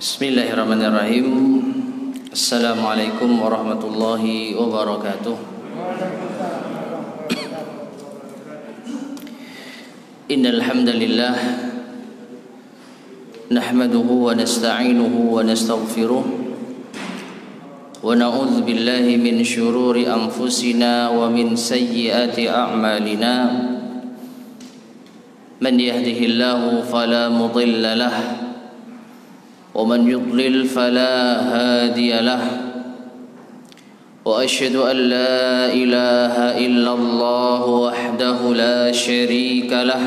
Bismillahirrahmanirrahim. Assalamualaikum warahmatullahi wabarakatuh. Innal hamdalillah nahmaduhu wa nasta'inuhu wa nastaghfiruh wa na'udzu billahi min syururi anfusina wa min sayyiati a'malina. Man yahdihillahu fala mudilla lahu ومن يضلل فلا هادي له وأشهد أن لا إله إلا الله وحده لا شريك له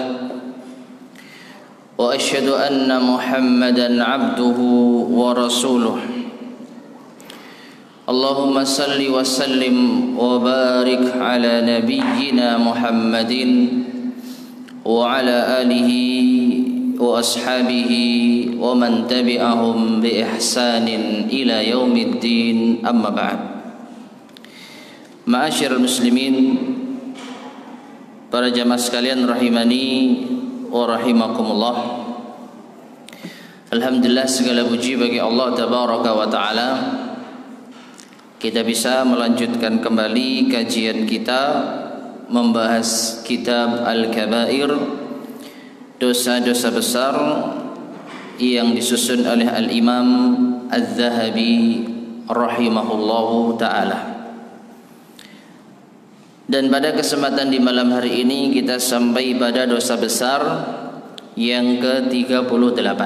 وأشهد أن محمدا عبده ورسوله اللهم صل وسلم وبارك على نبينا محمد وعلى آله وأصحابه ومن تبعهم بإحسان إلى يوم الدين أما بعد. Ma'asyiral muslimin, para jamaah sekalian rahimani wa rahimakumullah. Alhamdulillah, segala puji bagi Allah tabaraka wa taala. Kita bisa melanjutkan kembali kajian kita membahas kitab Al-Kabair, dosa-dosa besar yang disusun oleh Al-Imam Az-Zahabi rahimahullahu ta'ala. Dan pada kesempatan di malam hari ini kita sampai pada dosa besar yang ke-38.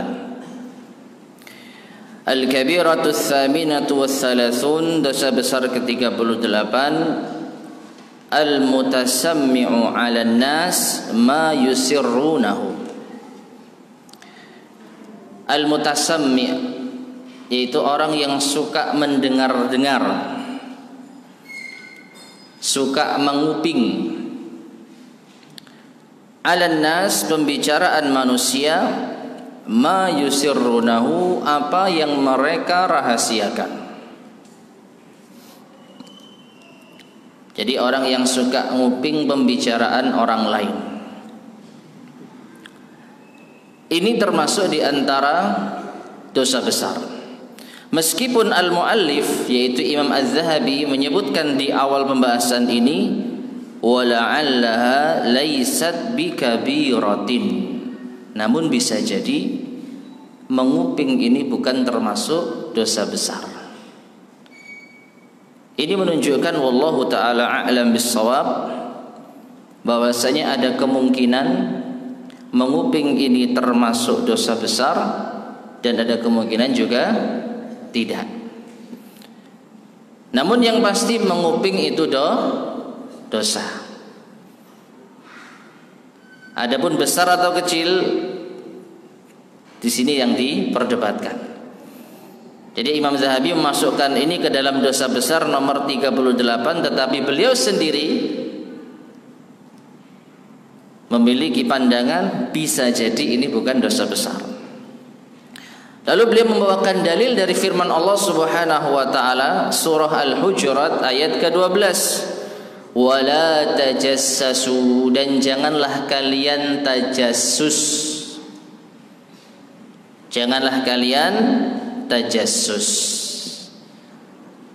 Al-Kabiratu Tsaminatu Wathalathun, dosa besar ke-38. Al-mutasammi'u 'alan nas ma yusirrunahu. Al-mutasammi' yaitu orang yang suka mendengar-dengar, suka menguping. 'Alan nas, pembicaraan manusia, ma yusirrunahu, apa yang mereka rahasiakan. Jadi orang yang suka nguping pembicaraan orang lain, ini termasuk di antara dosa besar. Meskipun al-muallif yaitu Imam Az-Zahabi menyebutkan di awal pembahasan ini, wala'allaha laysat bikabiratin, namun bisa jadi menguping ini bukan termasuk dosa besar. Ini menunjukkan wallahu ta'ala a'lam bis-shawab bahwasanya ada kemungkinan menguping ini termasuk dosa besar dan ada kemungkinan juga tidak. Namun yang pasti menguping itu dosa. Adapun besar atau kecil di sini yang diperdebatkan. Jadi Imam Zahabi memasukkan ini ke dalam dosa besar nomor 38, tetapi beliau sendiri memiliki pandangan bisa jadi ini bukan dosa besar. Lalu beliau membawakan dalil dari firman Allah Subhanahu wa taala surah Al-Hujurat ayat ke-12. Wala tajassasu, dan janganlah kalian tajassus. Janganlah kalian tajassus,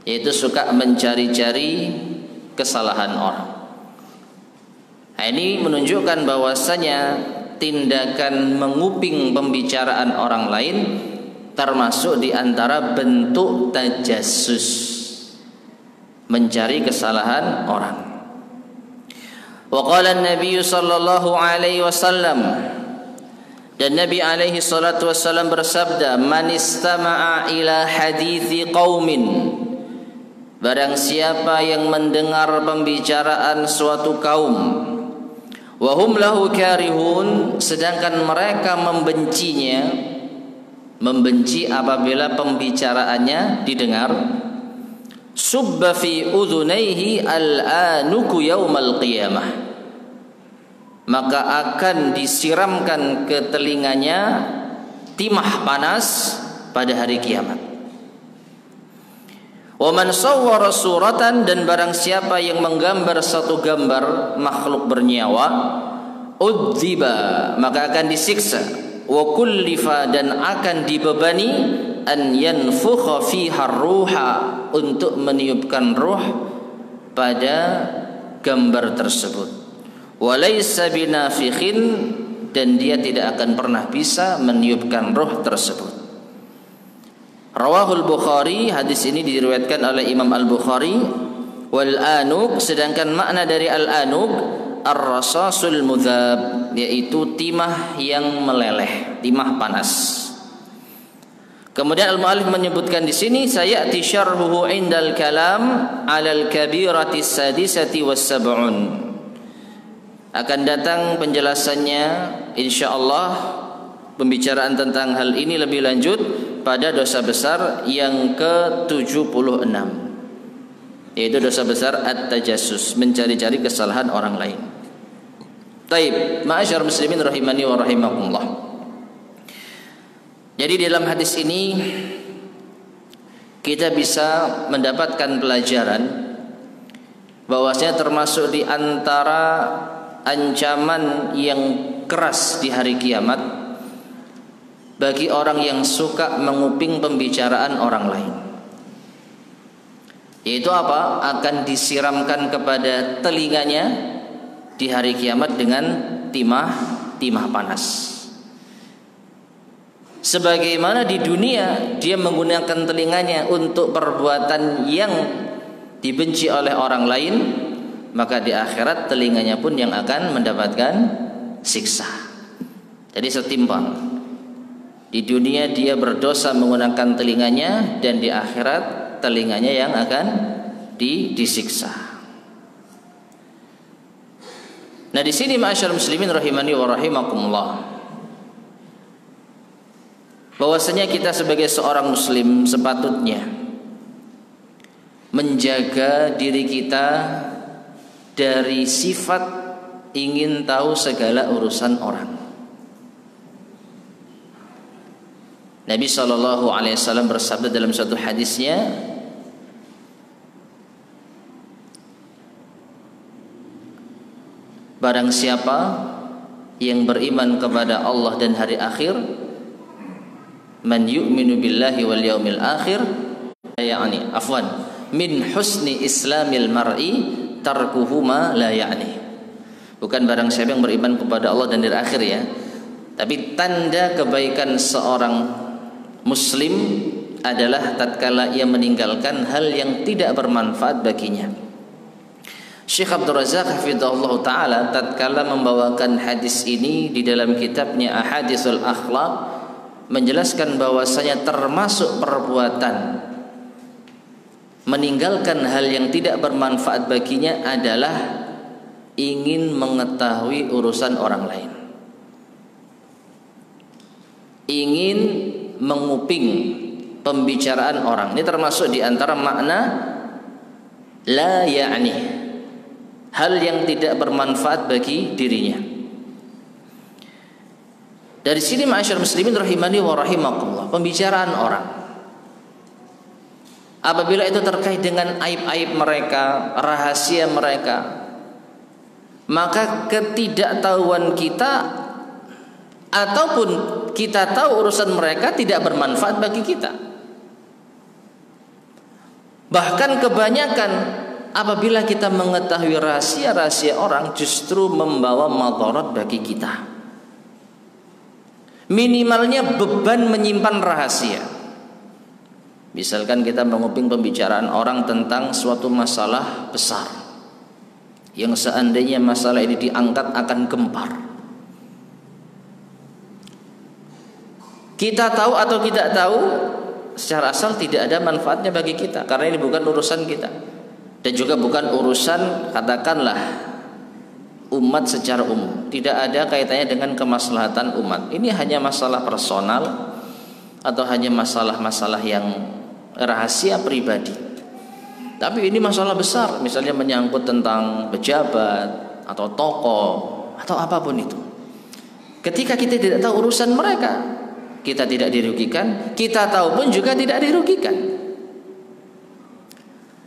yaitu suka mencari-cari kesalahan orang. Nah, ini menunjukkan bahwasanya tindakan menguping pembicaraan orang lain termasuk di antara bentuk tajassus, mencari kesalahan orang. Wa qala an-nabiy sallallahu alaihi wasallam, dan Nabi alaihi salatu wasallam bersabda, man istama'a ila hadithi qaumin, barang siapa yang mendengar pembicaraan suatu kaum, wa hum lahu karihun, sedangkan mereka membencinya, membenci apabila pembicaraannya didengar, subba fi udhunaihi al-anuku yaumal qiyamah, maka akan disiramkan ke telinganya timah panas pada hari kiamat. Wa man sawwara suratan, dan barang siapa yang menggambar satu gambar makhluk bernyawa, udziba, maka akan disiksa, wa kullifa, dan akan dibebani an yanfukha fiha ruha, untuk meniupkan ruh pada gambar tersebut. Walaysa binafikhin, dan dia tidak akan pernah bisa meniupkan ruh tersebut. Rawahul Bukhari, hadis ini diriwayatkan oleh Imam Al-Bukhari. Wal anug, sedangkan makna dari al anug ar-rasasul mudhab, yaitu timah yang meleleh, timah panas. Kemudian al-mu'allif menyebutkan di sini, sayati syarhuhu indal kalam 'alal kabirati sadisati was sab'un. Akan datang penjelasannya insyaallah, pembicaraan tentang hal ini lebih lanjut pada dosa besar yang ke-76, yaitu dosa besar at-tajassus, mencari-cari kesalahan orang lain. Taib, ma'asyar muslimin rahimani wa rahimakumullah. Jadi dalam hadis ini kita bisa mendapatkan pelajaran bahwasanya termasuk di antara ancaman yang keras di hari kiamat bagi orang yang suka menguping pembicaraan orang lain, yaitu apa? Akan disiramkan kepada telinganya di hari kiamat dengan timah panas. Sebagaimana di dunia dia menggunakan telinganya untuk perbuatan yang dibenci oleh orang lain, maka di akhirat telinganya pun yang akan mendapatkan siksa. Jadi setimpal. Di dunia dia berdosa menggunakan telinganya, dan di akhirat telinganya yang akan disiksa. Nah, di sini ma'asyar muslimin rahimani wa rahimakumullah, bahwasanya kita sebagai seorang muslim sepatutnya menjaga diri kita dari sifat ingin tahu segala urusan orang. Nabi SAW bersabda dalam suatu hadisnya, barang siapa yang beriman kepada Allah dan hari akhir, man yu'minu billahi wal yaumil akhir, min husni islamil mar'i tarkuhu ma la ya'ni. Bukan barang siapa yang beriman kepada Allah dan hari akhir ya, tapi tanda kebaikan seorang muslim adalah tatkala ia meninggalkan hal yang tidak bermanfaat baginya. Syekh Abdul Razak hafizahullah taala tatkala membawakan hadis ini di dalam kitabnya Ahaditsul Akhlaq, menjelaskan bahwasanya termasuk perbuatan meninggalkan hal yang tidak bermanfaat baginya adalah ingin mengetahui urusan orang lain, ingin menguping pembicaraan orang. Ini termasuk di antara makna la ya'ni, hal yang tidak bermanfaat bagi dirinya. Dari sini ma'asyar muslimin rahimani wa rahimakumullah, pembicaraan orang, apabila itu terkait dengan aib-aib mereka, rahasia mereka, maka ketidaktahuan kita ataupun kita tahu urusan mereka tidak bermanfaat bagi kita. Bahkan kebanyakan apabila kita mengetahui rahasia-rahasia orang, justru membawa madarat bagi kita. Minimalnya beban menyimpan rahasia. Misalkan kita menguping pembicaraan orang tentang suatu masalah besar yang seandainya masalah ini diangkat akan gempar. Kita tahu atau tidak tahu, secara asal tidak ada manfaatnya bagi kita, karena ini bukan urusan kita, dan juga bukan urusan katakanlah umat secara umum. Tidak ada kaitannya dengan kemaslahatan umat. Ini hanya masalah personal atau hanya masalah-masalah yang rahasia pribadi. Tapi ini masalah besar, misalnya menyangkut tentang pejabat atau tokoh atau apapun itu. Ketika kita tidak tahu urusan mereka, kita tidak dirugikan, kita tahu pun juga tidak dirugikan.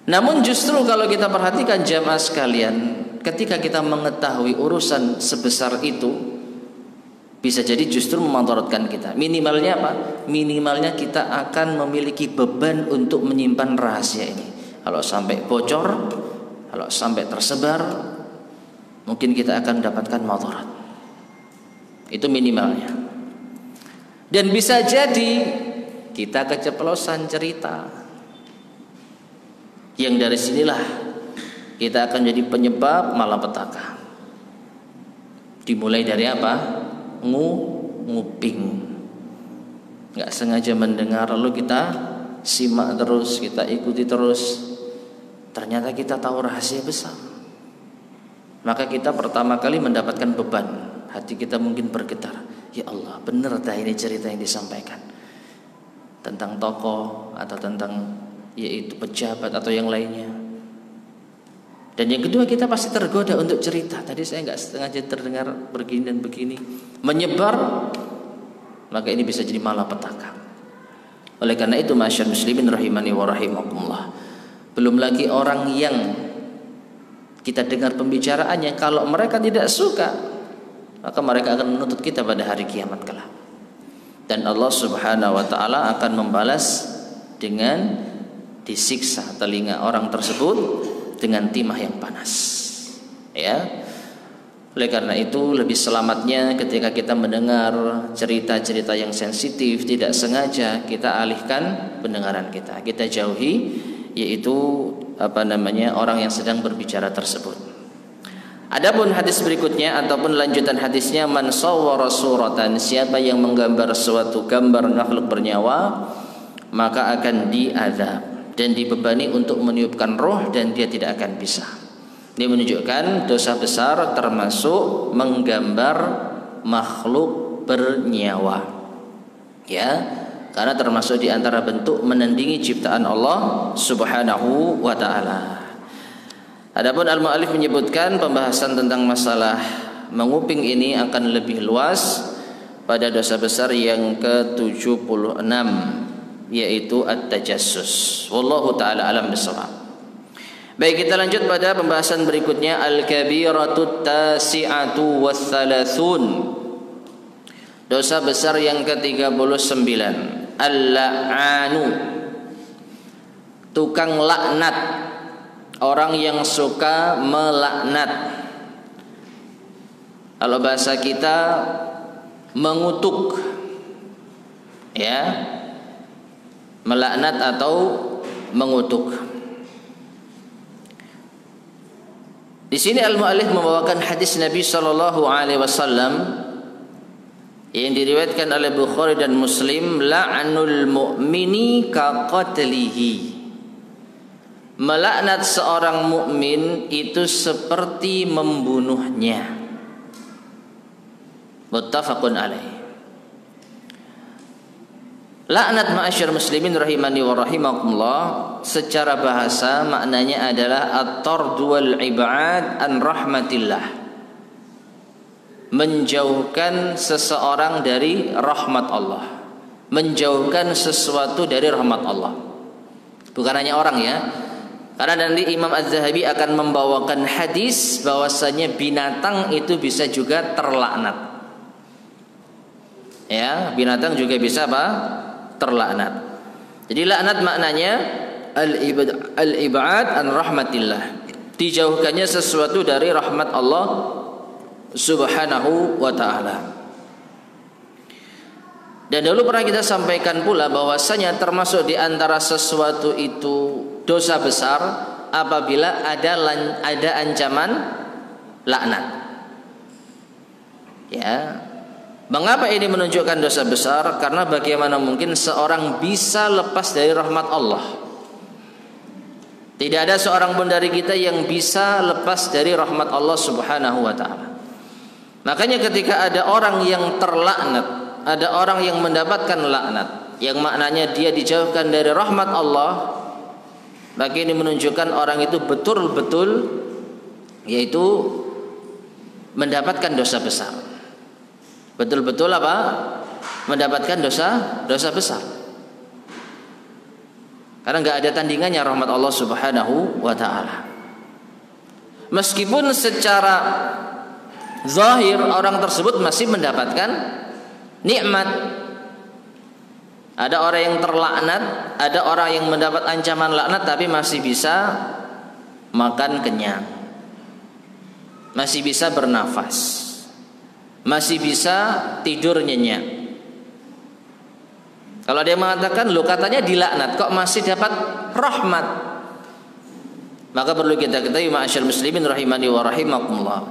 Namun justru kalau kita perhatikan jamaah sekalian, ketika kita mengetahui urusan sebesar itu, bisa jadi justru memudaratkan kita. Minimalnya apa? Minimalnya kita akan memiliki beban untuk menyimpan rahasia ini. Kalau sampai bocor, kalau sampai tersebar, mungkin kita akan mendapatkan mudarat. Itu minimalnya. Dan bisa jadi kita keceplosan cerita, yang dari sinilah kita akan jadi penyebab malapetaka. Dimulai dari apa? Nguping, nggak sengaja mendengar, lalu kita simak terus, kita ikuti terus, ternyata kita tahu rahasia besar. Maka kita pertama kali mendapatkan beban, hati kita mungkin bergetar. Ya Allah, benar dah ini cerita yang disampaikan tentang tokoh atau tentang yaitu pejabat atau yang lainnya. Dan yang kedua, kita pasti tergoda untuk cerita. Tadi saya nggak sengaja terdengar begini dan begini, menyebar, maka ini bisa jadi malapetaka. Oleh karena itu, masyarakat muslimin rahimani wa rahimakumullah, belum lagi orang yang kita dengar pembicaraannya, kalau mereka tidak suka, maka mereka akan menuntut kita pada hari kiamat kelak. Dan Allah Subhanahu wa taala akan membalas dengan disiksa telinga orang tersebut dengan timah yang panas. Ya. Oleh karena itu, lebih selamatnya ketika kita mendengar cerita-cerita yang sensitif, tidak sengaja kita alihkan pendengaran kita. Kita jauhi, yaitu orang yang sedang berbicara tersebut. Adapun hadis berikutnya ataupun lanjutan hadisnya, man sawwara suratan, siapa yang menggambar suatu gambar makhluk bernyawa, maka akan diazab dan dibebani untuk meniupkan roh, dan dia tidak akan bisa. Ini menunjukkan dosa besar termasuk menggambar makhluk bernyawa. Ya, karena termasuk di antara bentuk menandingi ciptaan Allah Subhanahu wa taala. Adapun al-mu'allif menyebutkan pembahasan tentang masalah menguping ini akan lebih luas pada dosa besar yang ke-76, yaitu at-tajassus. Wallahu taala alam bisawab. Baik, kita lanjut pada pembahasan berikutnya, al-kabiratut tasi'atu wathalathun. Dosa besar yang ke-39, al-la'anu, tukang laknat, orang yang suka melaknat. Kalau bahasa kita mengutuk, ya, melaknat atau mengutuk. Di sini al-mu'allif membawakan hadis Nabi sallallahu alaihi wasallam yang diriwayatkan oleh Bukhari dan Muslim, la'nul mu'mini ka qatlihi. Melaknat seorang mukmin itu seperti membunuhnya. Muttafaqun alaih. Laknat ma'asyar muslimin rahimani wa rahimakumullah, secara bahasa maknanya adalah at-tardu wal ib'ad an rahmatillah, menjauhkan seseorang dari rahmat Allah, menjauhkan sesuatu dari rahmat Allah. Bukan hanya orang, ya, karena nanti Imam Az-Zahabi akan membawakan hadis bahwasanya binatang itu bisa juga terlaknat. Ya, binatang juga bisa apa? Terlaknat. Jadi laknat maknanya al-ib'ad an rahmatillah, dijauhkannya sesuatu dari rahmat Allah Subhanahu wa ta'ala. Dan dulu pernah kita sampaikan pula bahwasanya termasuk di antara sesuatu itu dosa besar apabila ada ancaman laknat. Ya. Mengapa ini menunjukkan dosa besar? Karena bagaimana mungkin seorang bisa lepas dari rahmat Allah? Tidak ada seorang pun dari kita yang bisa lepas dari rahmat Allah Subhanahu wa ta'ala. Makanya ketika ada orang yang terlaknat, ada orang yang mendapatkan laknat, yang maknanya dia dijauhkan dari rahmat Allah, maka ini menunjukkan orang itu betul-betul yaitu mendapatkan dosa besar. Betul-betul apa? Mendapatkan dosa besar. Karena nggak ada tandingannya rahmat Allah Subhanahu wa ta'ala. Meskipun secara zahir orang tersebut masih mendapatkan nikmat. Ada orang yang terlaknat, ada orang yang mendapat ancaman laknat tapi masih bisa makan kenyang, masih bisa bernafas, masih bisa tidur nyenyak. Kalau dia mengatakan, lo katanya dilaknat kok masih dapat rahmat, maka perlu kita ketahui ma'asyar muslimin rahimani wa rahimakumullah,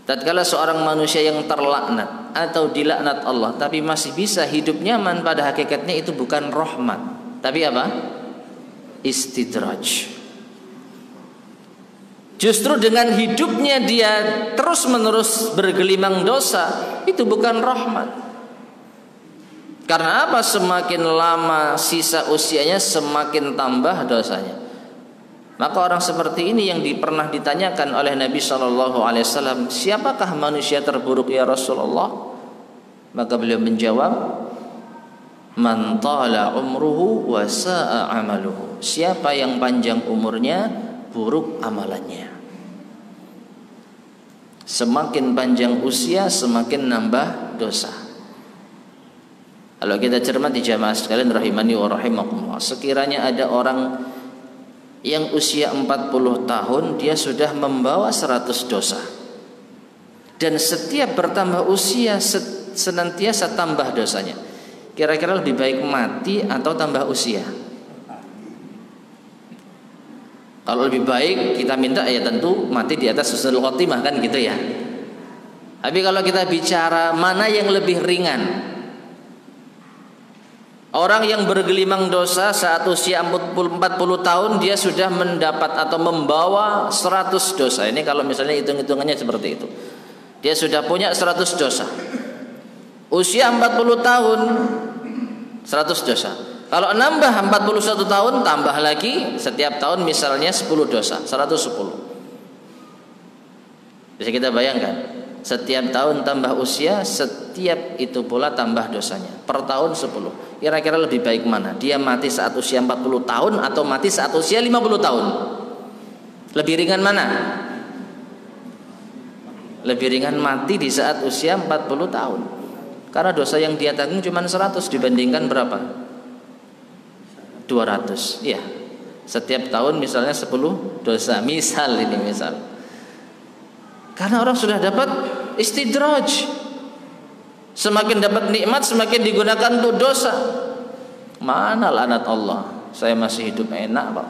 tatkala seorang manusia yang terlaknat atau dilaknat Allah tapi masih bisa hidup nyaman, pada hakikatnya itu bukan rahmat, tapi apa? Istidraj. Justru dengan hidupnya dia terus menerus bergelimang dosa, itu bukan rahmat. Karena apa? Semakin lama sisa usianya semakin tambah dosanya. Maka orang seperti ini yang pernah ditanyakan oleh Nabi SAW, siapakah manusia terburuk ya Rasulullah? Maka beliau menjawab, man tala umruhu wa sa'a amaluhu. Siapa yang panjang umurnya, buruk amalannya. Semakin panjang usia semakin nambah dosa. Kalau kita cermati jamaah sekalian rahimani wa rahimakumullah, sekiranya ada orang yang usia 40 tahun dia sudah membawa 100 dosa, dan setiap bertambah usia senantiasa tambah dosanya, kira-kira lebih baik mati atau tambah usia? Kalau lebih baik kita minta ya tentu mati di atas husnul khotimah, kan gitu ya. Tapi kalau kita bicara mana yang lebih ringan, orang yang bergelimang dosa saat usia 40 tahun dia sudah mendapat atau membawa 100 dosa. Ini kalau misalnya hitung-hitungannya seperti itu, dia sudah punya 100 dosa. Usia 40 tahun 100 dosa. Kalau nambah 41 tahun tambah lagi setiap tahun misalnya 10 dosa, 110. Bisa kita bayangkan, setiap tahun tambah usia, setiap itu pula tambah dosanya. Per tahun 10. Kira-kira lebih baik mana? Dia mati saat usia 40 tahun atau mati saat usia 50 tahun? Lebih ringan mana? Lebih ringan mati di saat usia 40 tahun. Karena dosa yang dia tanggung cuma 100 dibandingkan berapa? 200. Iya. Setiap tahun misalnya 10 dosa. Misal ini misal. Karena orang sudah dapat istidraj. Semakin dapat nikmat semakin digunakan untuk dosa. Mana laknat Allah? Saya masih hidup enak Pak.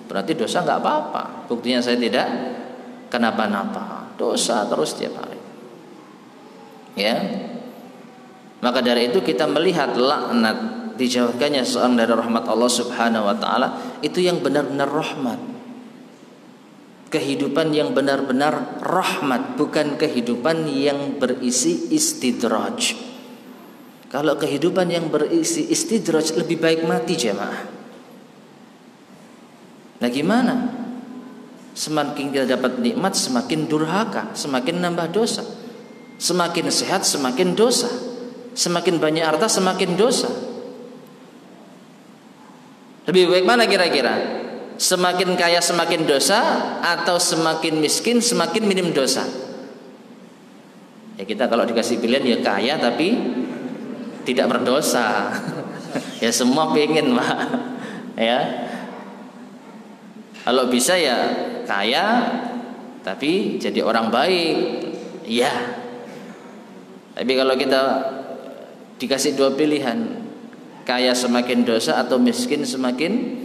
Berarti dosa enggak apa-apa. Buktinya saya tidak kenapa-napa. Dosa terus tiap hari. Ya. Maka dari itu kita melihat laknat, dijauhkannya seorang dari rahmat Allah Subhanahu wa taala, itu yang benar-benar rahmat. Kehidupan yang benar-benar rahmat, bukan kehidupan yang berisi istidraj. Kalau kehidupan yang berisi istidraj lebih baik mati jemaah. Nah gimana? Semakin kita dapat nikmat semakin durhaka, semakin nambah dosa. Semakin sehat semakin dosa. Semakin banyak harta semakin dosa. Lebih baik mana kira-kira? Semakin kaya semakin dosa atau semakin miskin semakin minim dosa? Ya kita kalau dikasih pilihan ya kaya tapi tidak berdosa. Ya semua pengen Pak. Ya. Kalau bisa ya kaya tapi jadi orang baik. Ya. Tapi kalau kita dikasih dua pilihan, kaya semakin dosa atau miskin semakin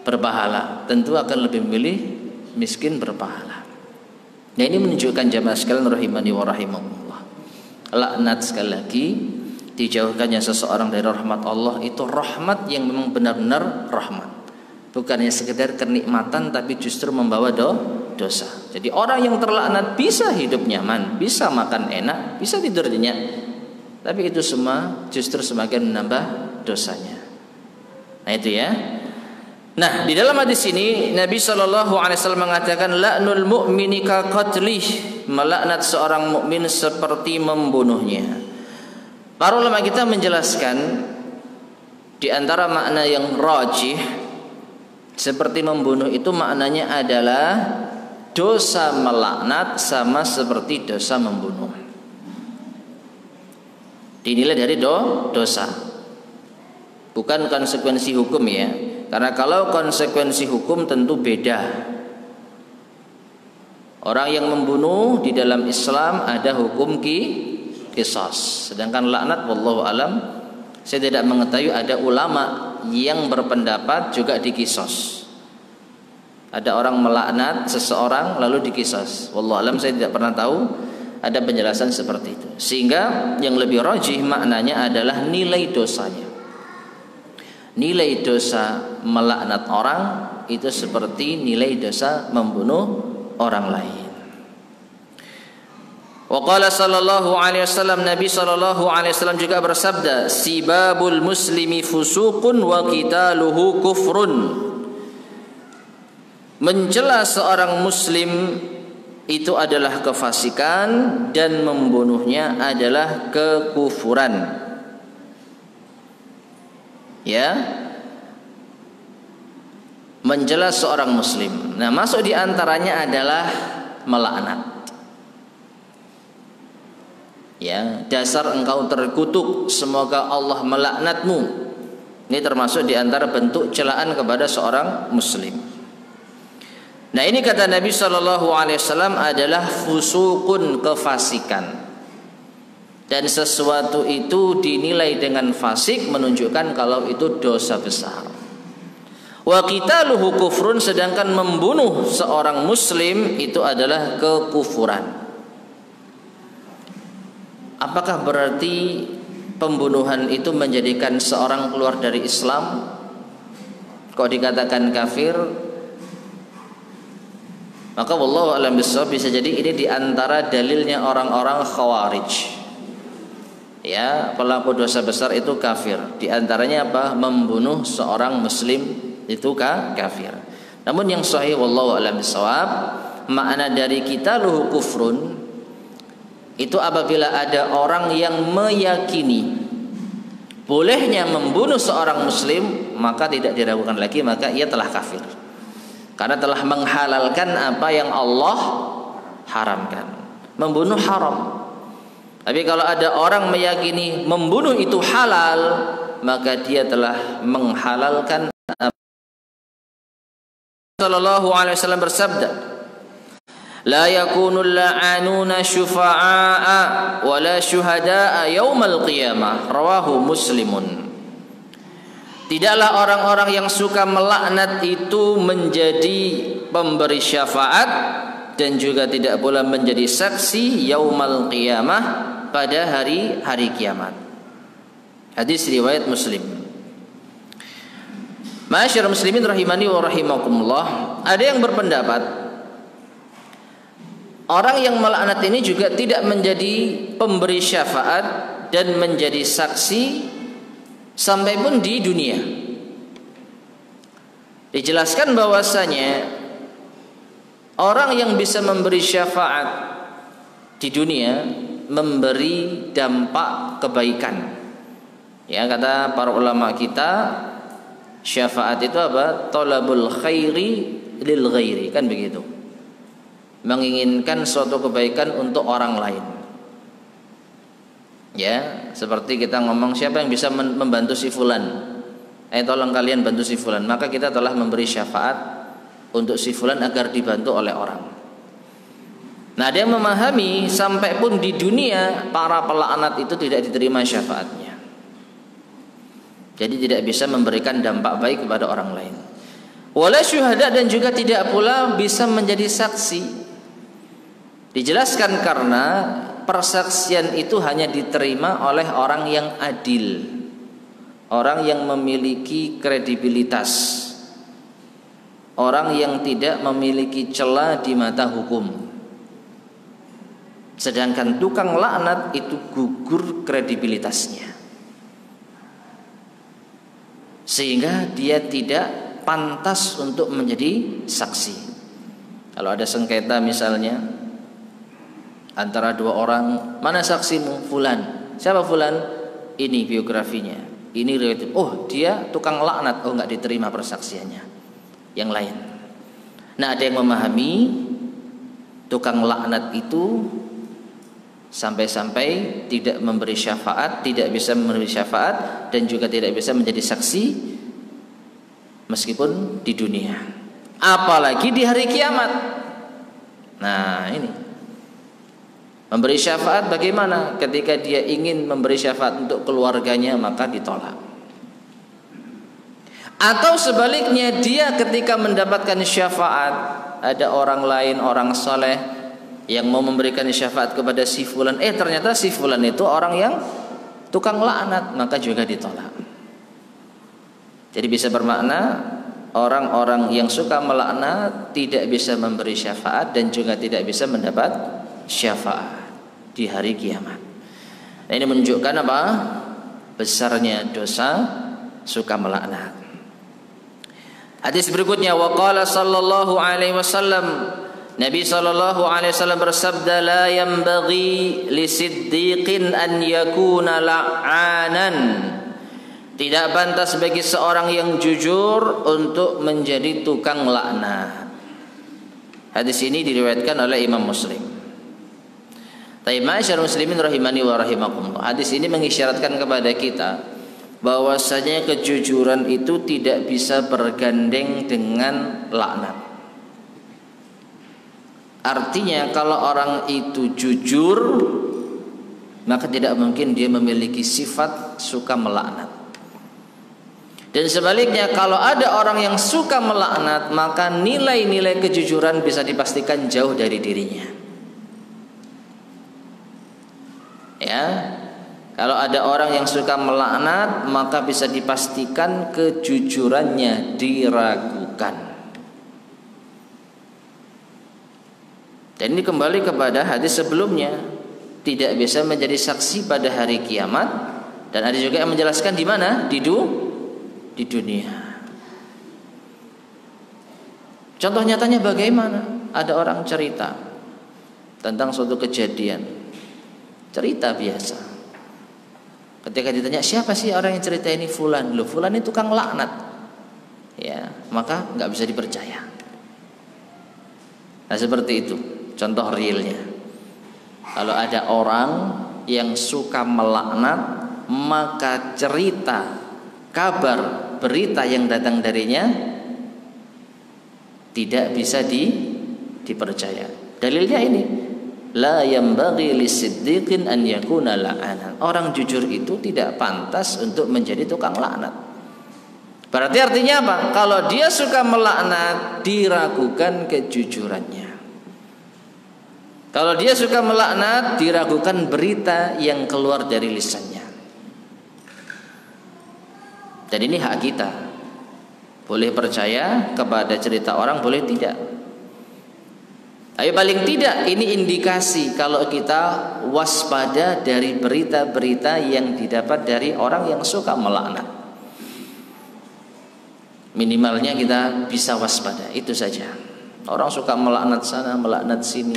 berpahala, tentu akan lebih memilih miskin berpahala. Nah ini menunjukkan jamaah sekalian rahimani wa rahimakumullah, laknat sekali lagi, dijauhkannya seseorang dari rahmat Allah itu rahmat yang memang benar-benar rahmat, bukan hanya sekedar kenikmatan tapi justru membawa dosa. Jadi orang yang terlaknat bisa hidup nyaman, bisa makan enak, bisa tidur nyenyak, tapi itu semua justru semakin menambah dosanya. Nah itu ya. Nah di dalam hadis ini Nabi SAW mengatakan la'nul mu'mini ka qatlih, melaknat seorang mukmin seperti membunuhnya. Para ulama kita menjelaskan di antara makna yang rajih, seperti membunuh itu maknanya adalah dosa melaknat sama seperti dosa membunuh. Dinilai dari dosa, bukan konsekuensi hukum ya. Karena kalau konsekuensi hukum tentu beda. Orang yang membunuh di dalam Islam ada hukum qisas. Sedangkan laknat wallahu alam, saya tidak mengetahui ada ulama yang berpendapat juga diqisas. Ada orang melaknat seseorang lalu diqisas. Wallahu alam, saya tidak pernah tahu ada penjelasan seperti itu. Sehingga yang lebih rajih maknanya adalah nilai dosanya. Nilai dosa melaknat orang itu seperti nilai dosa membunuh orang lain. Wa qala sallallahu alaihi wasallam, Nabi sallallahu alaihi wasallam juga bersabda, sibabul muslimi fusuqun wa qitaluhu kufrun. Mencela seorang muslim itu adalah kefasikan dan membunuhnya adalah kekufuran. Ya, mencela seorang muslim. Nah, masuk di antaranya adalah melaknat. Ya, dasar engkau terkutuk, semoga Allah melaknatmu. Ini termasuk di antara bentuk celaan kepada seorang muslim. Nah, ini kata Nabi sallallahu alaihi wasallam adalah fusuqun, kefasikan. Dan sesuatu itu dinilai dengan fasik menunjukkan kalau itu dosa besar. Wa qitaluhu kufrun, sedangkan membunuh seorang muslim itu adalah kekufuran. Apakah berarti pembunuhan itu menjadikan seorang keluar dari Islam? Kok dikatakan kafir? Maka wallahu a'lam bishawab, bisa jadi ini diantara dalilnya orang-orang Khawarij. Ya, pelaku dosa besar itu kafir. Di antaranya apa? Membunuh seorang muslim itu kafir. Namun yang sahih wallahu a'lam bishawab, makna dari qitaluhu kufrun itu apabila ada orang yang meyakini bolehnya membunuh seorang muslim, maka tidak diragukan lagi, maka ia telah kafir. Karena telah menghalalkan apa yang Allah haramkan. Membunuh haram. Tapi kalau ada orang meyakini membunuh itu halal, maka dia telah menghalalkan. Sallallahu alaihi wasallam bersabda, la yakunul la'anuna syufa'a wa la syuhada'a yaumal qiyamah, rawahu Muslimun. Tidaklah orang-orang yang suka melaknat itu menjadi pemberi syafaat dan juga tidak pula menjadi saksi yaumal qiyamah, pada hari kiamat. Hadis riwayat Muslim. Ma'asyiral muslimin rahimani wa rahimakumullah, ada yang berpendapat orang yang melaknat ini juga tidak menjadi pemberi syafaat dan menjadi saksi sampai pun di dunia. Dijelaskan bahwasanya orang yang bisa memberi syafaat di dunia memberi dampak kebaikan. Ya, kata para ulama kita, syafaat itu apa? Talabul khairi lil ghairi, kan begitu. Menginginkan suatu kebaikan untuk orang lain. Ya, seperti kita ngomong, siapa yang bisa membantu si fulan? Tolong kalian bantu si fulan. Maka kita telah memberi syafaat untuk si fulan agar dibantu oleh orang. Nah, dia memahami sampai pun di dunia para pelaknat itu tidak diterima syafaatnya. Jadi tidak bisa memberikan dampak baik kepada orang lain. Wala syuhada, dan juga tidak pula bisa menjadi saksi. Dijelaskan karena persaksian itu hanya diterima oleh orang yang adil, orang yang memiliki kredibilitas, orang yang tidak memiliki celah di mata hukum. Sedangkan tukang laknat itu gugur kredibilitasnya, sehingga dia tidak pantas untuk menjadi saksi. Kalau ada sengketa misalnya antara dua orang, mana saksimu? Fulan. Siapa fulan? Ini biografinya, ini riwayat. Oh, dia tukang laknat. Oh, enggak diterima persaksiannya. Yang lain. Nah, ada yang memahami tukang laknat itu sampai-sampai tidak memberi syafaat, tidak bisa memberi syafaat dan juga tidak bisa menjadi saksi meskipun di dunia, apalagi di hari kiamat. Nah, ini memberi syafaat bagaimana ketika dia ingin memberi syafaat untuk keluarganya maka ditolak. Atau sebaliknya, dia ketika mendapatkan syafaat, ada orang lain, orang soleh yang mau memberikan syafaat kepada si fulan, ternyata si fulan itu orang yang tukang laknat, maka juga ditolak. Jadi bisa bermakna orang-orang yang suka melaknat tidak bisa memberi syafaat dan juga tidak bisa mendapat syafaat di hari kiamat. Nah, ini menunjukkan apa? Besarnya dosa suka melaknat. Hadis berikutnya, waqala sallallahu alaihi wasallam, Nabi sallallahu alaihi wasallam bersabda, la yanbaghi lisiddiqin an yakuna la'anan. Tidak pantas bagi seorang yang jujur untuk menjadi tukang laknat. Hadis ini diriwayatkan oleh Imam Muslim. Ma'asyiral muslimin rahimani wa rahimakumullah. Hadis ini mengisyaratkan kepada kita bahwasanya kejujuran itu tidak bisa bergandeng dengan laknat. Artinya kalau orang itu jujur, maka tidak mungkin dia memiliki sifat suka melaknat. Dan sebaliknya, kalau ada orang yang suka melaknat, maka nilai-nilai kejujuran bisa dipastikan jauh dari dirinya. Ya, kalau ada orang yang suka melaknat, maka bisa dipastikan kejujurannya diragukan. Dan ini kembali kepada hadis sebelumnya, tidak bisa menjadi saksi pada hari kiamat. Dan ada juga yang menjelaskan di mana? Di dunia. Contoh nyatanya bagaimana? Ada orang cerita tentang suatu kejadian, cerita biasa. Ketika ditanya siapa sih orang yang cerita ini, fulan. Loh, fulan itu tukang laknat. Ya, maka nggak bisa dipercaya. Nah, seperti itu contoh realnya. Kalau ada orang yang suka melaknat, maka cerita, kabar, berita yang datang darinya tidak bisa dipercaya. Dalilnya ini, la yanbaghi lisiddiqin an yakuna la'anan. Orang jujur itu tidak pantas untuk menjadi tukang laknat. Berarti artinya apa? Kalau dia suka melaknat, diragukan kejujurannya. Kalau dia suka melaknat, diragukan berita yang keluar dari lisannya. Dan ini hak kita. Boleh percaya kepada cerita orang, boleh tidak. Tapi paling tidak ini indikasi kalau kita waspada dari berita-berita yang didapat dari orang yang suka melaknat. Minimalnya kita bisa waspada, itu saja. Orang suka melaknat sana, melaknat sini.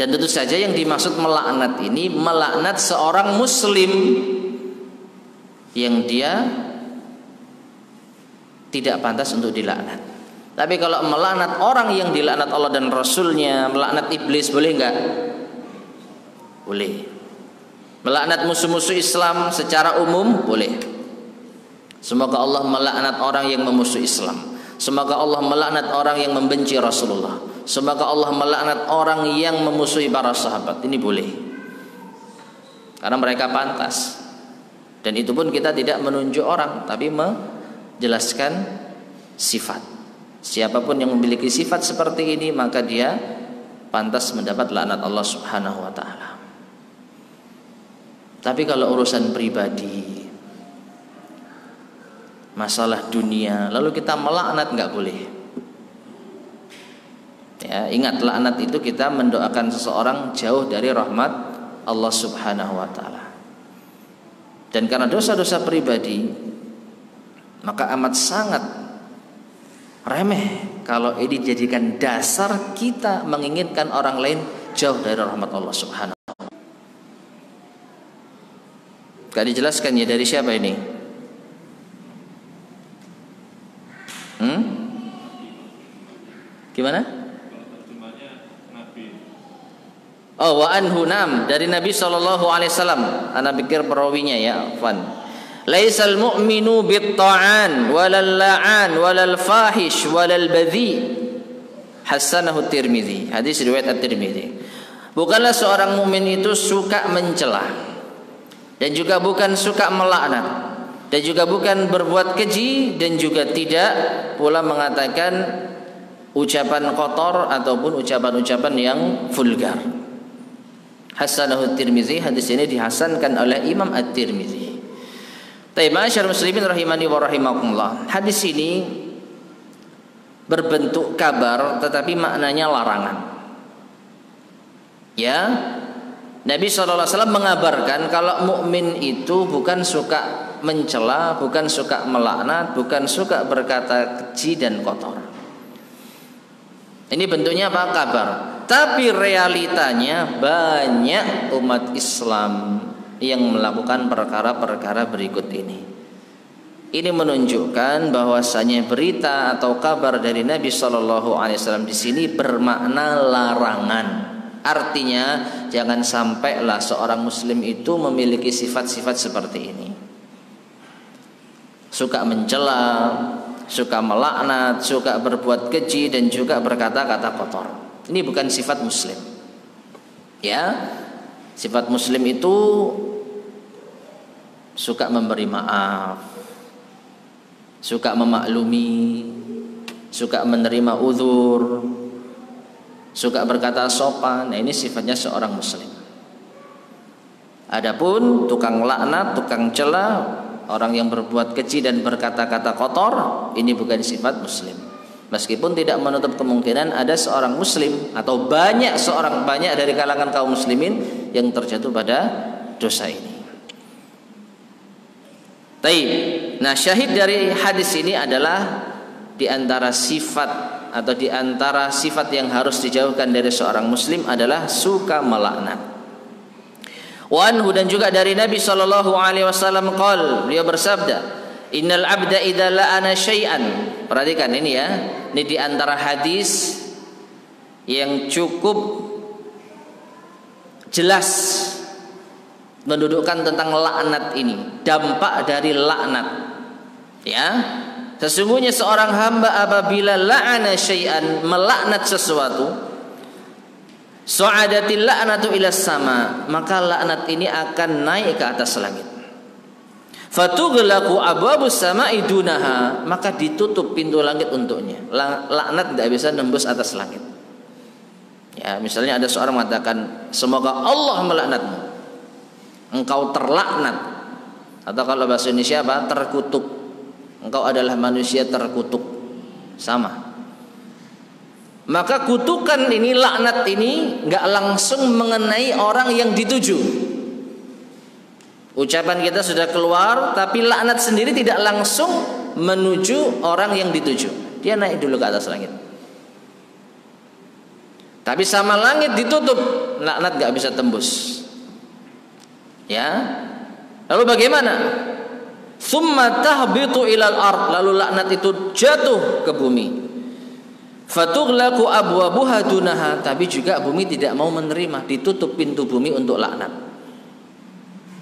Dan tentu saja yang dimaksud melaknat ini, melaknat seorang muslim yang dia tidak pantas untuk dilaknat. Tapi kalau melaknat orang yang dilaknat Allah dan Rasulnya, melaknat iblis, boleh enggak? Boleh. Melaknat musuh-musuh Islam secara umum, boleh. Semoga Allah melaknat orang yang memusuhi Islam. Semoga Allah melaknat orang yang membenci Rasulullah. Semoga Allah melaknat orang yang memusuhi para sahabat. Ini boleh, karena mereka pantas. Dan itu pun kita tidak menunjuk orang, tapi menjelaskan sifat. Siapapun yang memiliki sifat seperti ini, maka dia pantas mendapat laknat Allah Subhanahu wa ta'ala. Tapi kalau urusan pribadi, masalah dunia, lalu kita melaknat, nggak boleh. Ya, ingat, laknat itu kita mendoakan seseorang jauh dari rahmat Allah Subhanahu wa ta'ala. Dan karena dosa-dosa pribadi, maka amat sangat remeh kalau ini dijadikan dasar kita menginginkan orang lain jauh dari rahmat Allah Subhanahu wa ta'ala. Gak dijelaskan ya dari siapa ini? Gimana? Oh, wa anhu nam, dari Nabi sallallahu alaihi wasallam. Ana pikir perawinya ya, afwan. Laisal mu'minu bit-ta'an walal la'an walal fahish walal badhi. Hasanahu Tirmidzi. Hadis riwayat At-Tirmidzi. Bukanlah seorang mukmin itu suka mencela dan juga bukan suka melaknat dan juga bukan berbuat keji dan juga tidak pula mengatakan ucapan kotor ataupun ucapan-ucapan yang vulgar. Hasanahu Tirmidzi, hadis ini dihasankan oleh Imam At-Tirmidzi. Ma'asyiral muslimin rahimani wa rahimakumullah. Hadis ini berbentuk kabar tetapi maknanya larangan. Ya, Nabi SAW mengabarkan kalau mukmin itu bukan suka mencela, bukan suka melaknat, bukan suka berkata keji dan kotor. Ini bentuknya apa? Kabar. Tapi realitanya banyak umat Islam yang melakukan perkara-perkara berikut ini. Ini menunjukkan bahwasanya berita atau kabar dari Nabi SAW di sini bermakna larangan. Artinya jangan sampailah seorang muslim itu memiliki sifat-sifat seperti ini. Suka mencela, suka melaknat, suka berbuat keji dan juga berkata-kata kotor. Ini bukan sifat muslim. Ya, sifat muslim itu suka memberi maaf, suka memaklumi, suka menerima uzur, suka berkata sopan. Nah, ini sifatnya seorang muslim. Adapun tukang laknat, tukang cela, orang yang berbuat keji dan berkata-kata kotor, ini bukan sifat muslim. Meskipun tidak menutup kemungkinan ada seorang muslim atau banyak dari kalangan kaum muslimin yang terjatuh pada dosa ini. Taib. Nah, syahid dari hadis ini adalah di antara sifat atau di antara sifat yang harus dijauhkan dari seorang muslim adalah suka melaknat. Wa anhu, dan juga dari Nabi sallallahu alaihi wasallam qol, beliau bersabda, innal abda idza la'ana syai'an. Perhatikan ini ya. Ini di antara hadis yang cukup jelas mendudukkan tentang laknat ini, dampak dari laknat. Ya, sesungguhnya seorang hamba apabila la'ana syai'an, melaknat sesuatu, sa'adatil la'natu ila sama, maka laknat ini akan naik ke atas langit. Fatughlaqu abwabus sama'i dunaha, maka ditutup pintu langit untuknya. Laknat tidak bisa nembus atas langit. Ya, misalnya ada seorang mengatakan, semoga Allah melaknatmu, engkau terlaknat. Atau kalau bahasa Indonesia apa? Terkutuk. Engkau adalah manusia terkutuk. Sama. Maka kutukan ini, laknat ini enggak langsung mengenai orang yang dituju. Ucapan kita sudah keluar, tapi laknat sendiri tidak langsung menuju orang yang dituju. Dia naik dulu ke atas langit. Tapi sama langit ditutup, laknat enggak bisa tembus. Ya. Lalu bagaimana? Tsumma tahbitu ilal ard, lalu laknat itu jatuh ke bumi. Fatughlaqu abwabuha dunaha, tapi juga bumi tidak mau menerima, ditutup pintu bumi untuk laknat.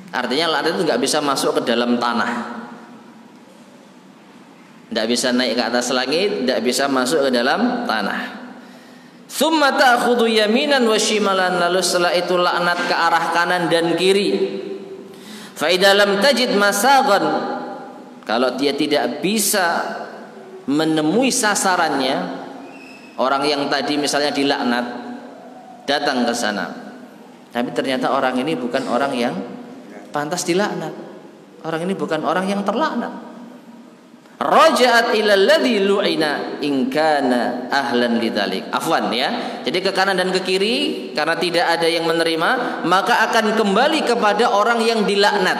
Artinya laknat itu nggak bisa masuk ke dalam tanah, nggak bisa naik ke atas langit, nggak bisa masuk ke dalam tanah. Tsumma ta'khudhu yaminan wa shimalan, lalu setelah itu laknat ke arah kanan dan kiri. Fa idza lam tajid masaghan, kalau dia tidak bisa menemui sasarannya, orang yang tadi misalnya dilaknat datang ke sana, tapi ternyata orang ini bukan orang yang pantas dilaknat, orang ini bukan orang yang terlaknat. Raja'at ila alladhi lu'ina in kana ahlan lidzalik. Afwan ya. Jadi ke kanan dan ke kiri, karena tidak ada yang menerima, maka akan kembali kepada orang yang dilaknat.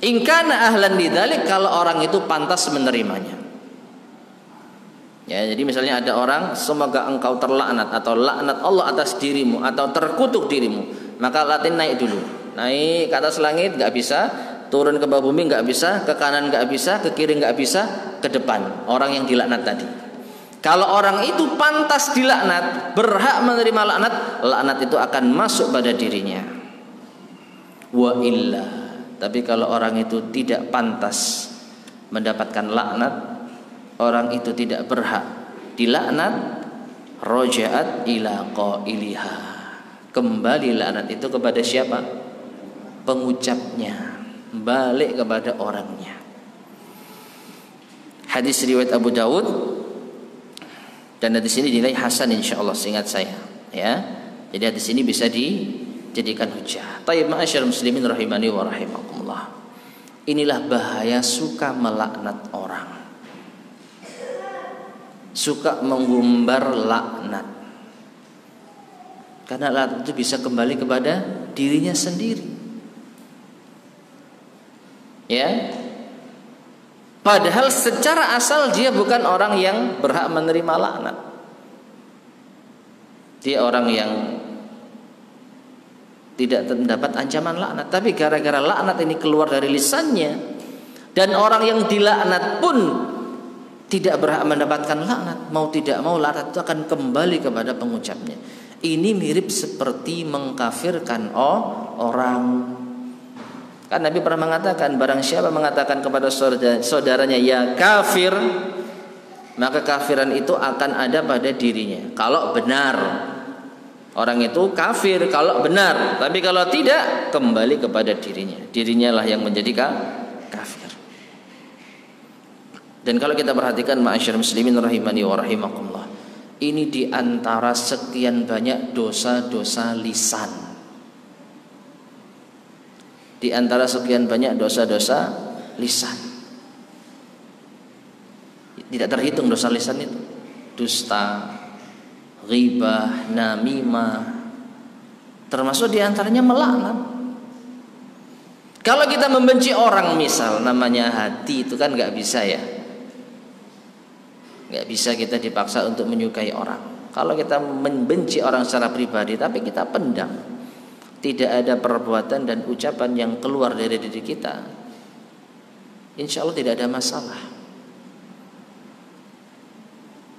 In kana ahlan lidzalik, kalau orang itu pantas menerimanya. Ya, jadi misalnya ada orang, semoga engkau terlaknat, atau laknat Allah atas dirimu, atau terkutuk dirimu, maka latin naik dulu. Naik ke atas langit nggak bisa, turun ke bawah bumi nggak bisa, ke kanan nggak bisa, ke kiri nggak bisa, ke depan orang yang dilaknat tadi. Kalau orang itu pantas dilaknat, berhak menerima laknat, laknat itu akan masuk pada dirinya. Wa illa, tapi kalau orang itu tidak pantas mendapatkan laknat, orang itu tidak berhak dilaknat, roja'at ila qailiha, kembali laknat itu kepada siapa? Pengucapnya, balik kepada orangnya. Hadis riwayat Abu Dawud, dan hadis ini dinilai hasan insyaallah seingat saya, ya. Jadi hadis ini bisa dijadikan hujjah. Tayyib ma'asyar muslimin rahimani wa rahimakumullah. Inilah bahaya suka melaknat orang, suka mengumbar laknat. Karena laknat itu bisa kembali kepada dirinya sendiri. Ya. Padahal secara asal dia bukan orang yang berhak menerima laknat. Dia orang yang tidak mendapat ancaman laknat, tapi gara-gara laknat ini keluar dari lisannya, dan orang yang dilaknat pun tidak berhak mendapatkan laknat, mau tidak mau laknat itu akan kembali kepada pengucapnya. Ini mirip seperti mengkafirkan orang. Kan Nabi pernah mengatakan, barang siapa mengatakan kepada saudaranya ya kafir, maka kafiran itu akan ada pada dirinya. Kalau benar orang itu kafir, kalau benar, tapi kalau tidak kembali kepada dirinya. Dirinya lah yang menjadi kafir. Dan kalau kita perhatikan ma'asyar muslimin rahimani wa rahimakumullah, ini diantara sekian banyak dosa-dosa lisan. Di antara sekian banyak dosa-dosa lisan, tidak terhitung dosa lisan itu. Dusta, ghibah, namimah, termasuk di antaranya melaknat. Kalau kita membenci orang, misal namanya hati, itu kan nggak bisa ya, nggak bisa kita dipaksa untuk menyukai orang. Kalau kita membenci orang secara pribadi tapi kita pendam, tidak ada perbuatan dan ucapan yang keluar dari diri kita, insya Allah tidak ada masalah.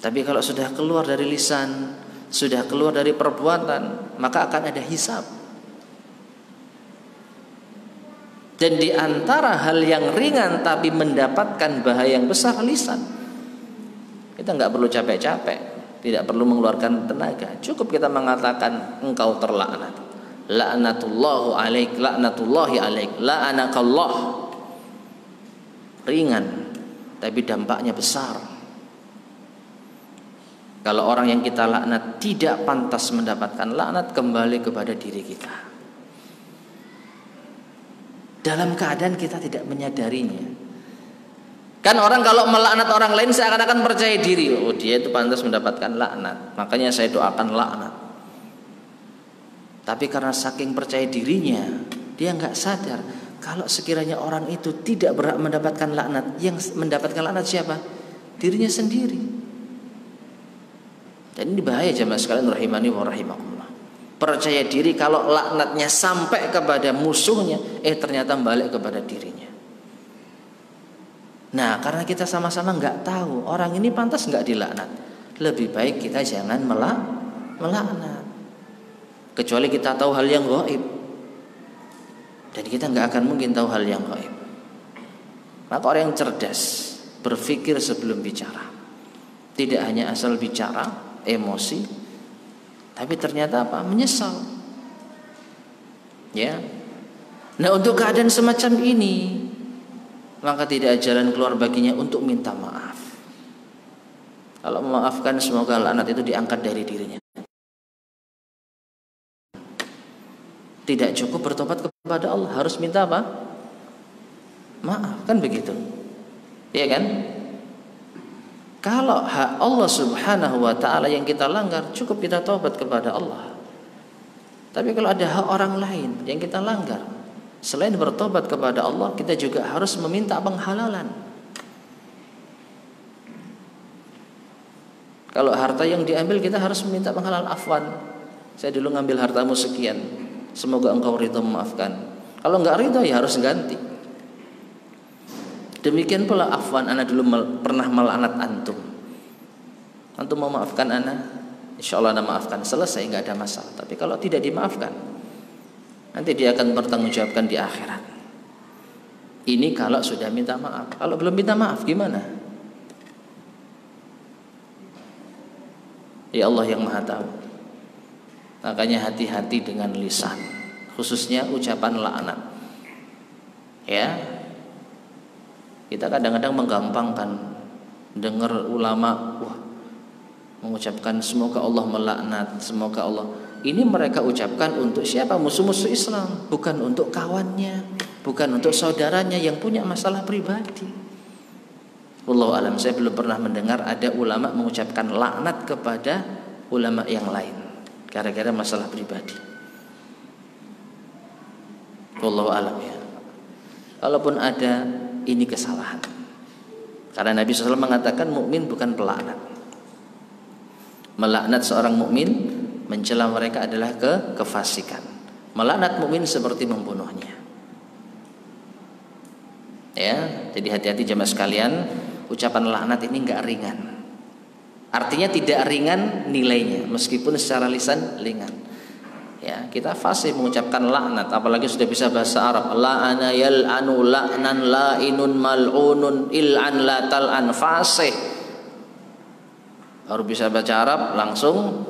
Tapi kalau sudah keluar dari lisan, sudah keluar dari perbuatan, maka akan ada hisab. Dan di antara hal yang ringan tapi mendapatkan bahaya yang besar, lisan. Kita nggak perlu capek-capek, tidak perlu mengeluarkan tenaga, cukup kita mengatakan engkau terlaknat. La'natullahu alaik, la'natullahi alaik, la'anakallah. Ringan tapi dampaknya besar. Kalau orang yang kita laknat tidak pantas mendapatkan laknat, kembali kepada diri kita, dalam keadaan kita tidak menyadarinya. Kan orang kalau melaknat orang lain seakan-akan percaya diri, oh dia itu pantas mendapatkan laknat, makanya saya doakan laknat. Tapi karena saking percaya dirinya, dia nggak sadar kalau sekiranya orang itu tidak berhak mendapatkan laknat. Yang mendapatkan laknat siapa? Dirinya sendiri. Dan ini bahaya jemaah sekalian rahimani wa rahimakumullah. Percaya diri kalau laknatnya sampai kepada musuhnya, ternyata balik kepada dirinya. Nah, karena kita sama-sama nggak tahu orang ini pantas nggak dilaknat, lebih baik kita jangan melaknat. Kecuali kita tahu hal yang gaib, dan kita nggak akan mungkin tahu hal yang gaib. Maka orang yang cerdas berpikir sebelum bicara, tidak hanya asal bicara emosi, tapi ternyata apa? Menyesal. Ya. Nah, untuk keadaan semacam ini, maka tidak ada jalan keluar baginya untuk minta maaf. Kalau memaafkan, semoga laknat itu diangkat dari dirinya. Tidak cukup bertobat kepada Allah, harus minta apa? Maaf, kan begitu? Iya kan? Kalau hak Allah Subhanahu wa taala yang kita langgar, cukup kita taubat kepada Allah. Tapi kalau ada hak orang lain yang kita langgar, selain bertobat kepada Allah, kita juga harus meminta penghalalan. Kalau harta yang diambil, kita harus meminta penghalalan. Afwan, saya dulu ngambil hartamu sekian, semoga engkau ridha memaafkan. Kalau enggak ridha ya harus ganti. Demikian pula afwan, ana dulu pernah melaknat antum. antum mau maafkan ana? Insya Allah ana maafkan, selesai, nggak ada masalah. Tapi kalau tidak dimaafkan, nanti dia akan bertanggungjawabkan di akhirat. Ini kalau sudah minta maaf. Kalau belum minta maaf gimana? Ya Allah yang Maha Tahu. Makanya hati-hati dengan lisan, khususnya ucapan laknat. Ya, kita kadang-kadang menggampangkan, dengar ulama, wah, mengucapkan semoga Allah melaknat, semoga Allah. Ini mereka ucapkan untuk siapa? Musuh-musuh Islam, bukan untuk kawannya, bukan untuk saudaranya yang punya masalah pribadi. Wallahu alam, saya belum pernah mendengar ada ulama mengucapkan laknat kepada ulama yang lain gara-gara masalah pribadi. Wallahu alam ya. Kalaupun ada, ini kesalahan. Karena Nabi SAW mengatakan mukmin bukan pelaknat. Melaknat seorang mukmin, mencela mereka adalah kefasikan. Melaknat mukmin seperti membunuhnya. Ya, jadi hati-hati jemaah sekalian, ucapan laknat ini enggak ringan. Artinya tidak ringan nilainya, meskipun secara lisan ringan. Ya, kita fasih mengucapkan laknat, apalagi sudah bisa bahasa Arab. La'ana yal'anu la'nan la'inun mal'unun il'an la tal'an, fasih. Baru bisa baca Arab langsung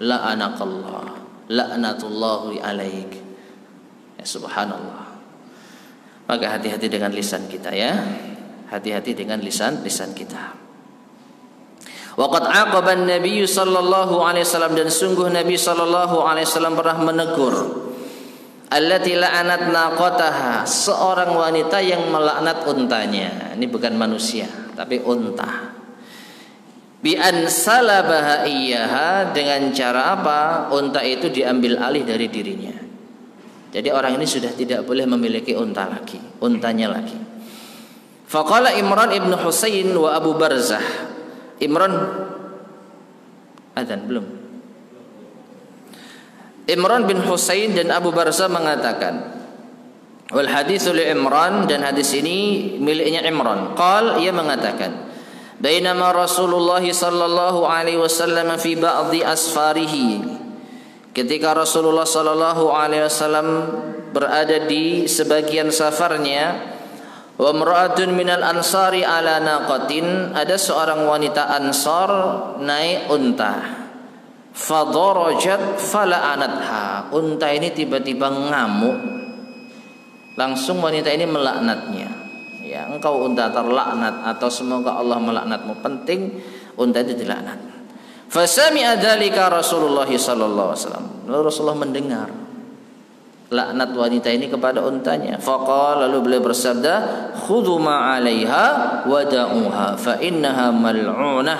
la'anakallah, la'natullahi alaik. Ya subhanallah. Maka hati-hati dengan lisan kita ya. Hati-hati dengan lisan kita. Waqad aqaba an-nabiy sallallahu alaihi wasallam, dan sungguh Nabi sallallahu alaihi wasallam pernah menegur allati la'anat naqataha, seorang wanita yang melaknat untanya. Ini bukan manusia tapi unta. Bi an salabaha iyyaha, dengan cara apa? Unta itu diambil alih dari dirinya. Jadi orang ini sudah tidak boleh memiliki unta lagi, untanya lagi. Faqala Imran ibn Husain wa Abu Barzah. Imran adzan belum? Imran bin Husain dan Abu Barzah mengatakan, wal haditsu li Imran, dan hadis ini miliknya Imran. Qal, ia mengatakan, bainama Rasulullah sallallahu alaihi wasallam fi ba'dhi asfarihi, ketika Rasulullah sallallahu alaihi wasallam berada di sebagian safarnya, wa imra'atun minal ansari ala naqatin, ada seorang wanita Ansar naik unta. Fadarajat fala'anatha, unta ini tiba-tiba ngamuk, langsung wanita ini melaknatnya. Ya, engkau unta terlaknat, atau semoga Allah melaknatmu. Penting unta itu dilaknat. Fasami'a dzalika Rasulullah sallallahu alaihi wasallam. Lalu Rasulullah mendengar laknat wanita ini kepada untanya. Faqala, lalu beliau bersabda, khudhu ma 'alaiha wada'uha fa innaha mal'unah,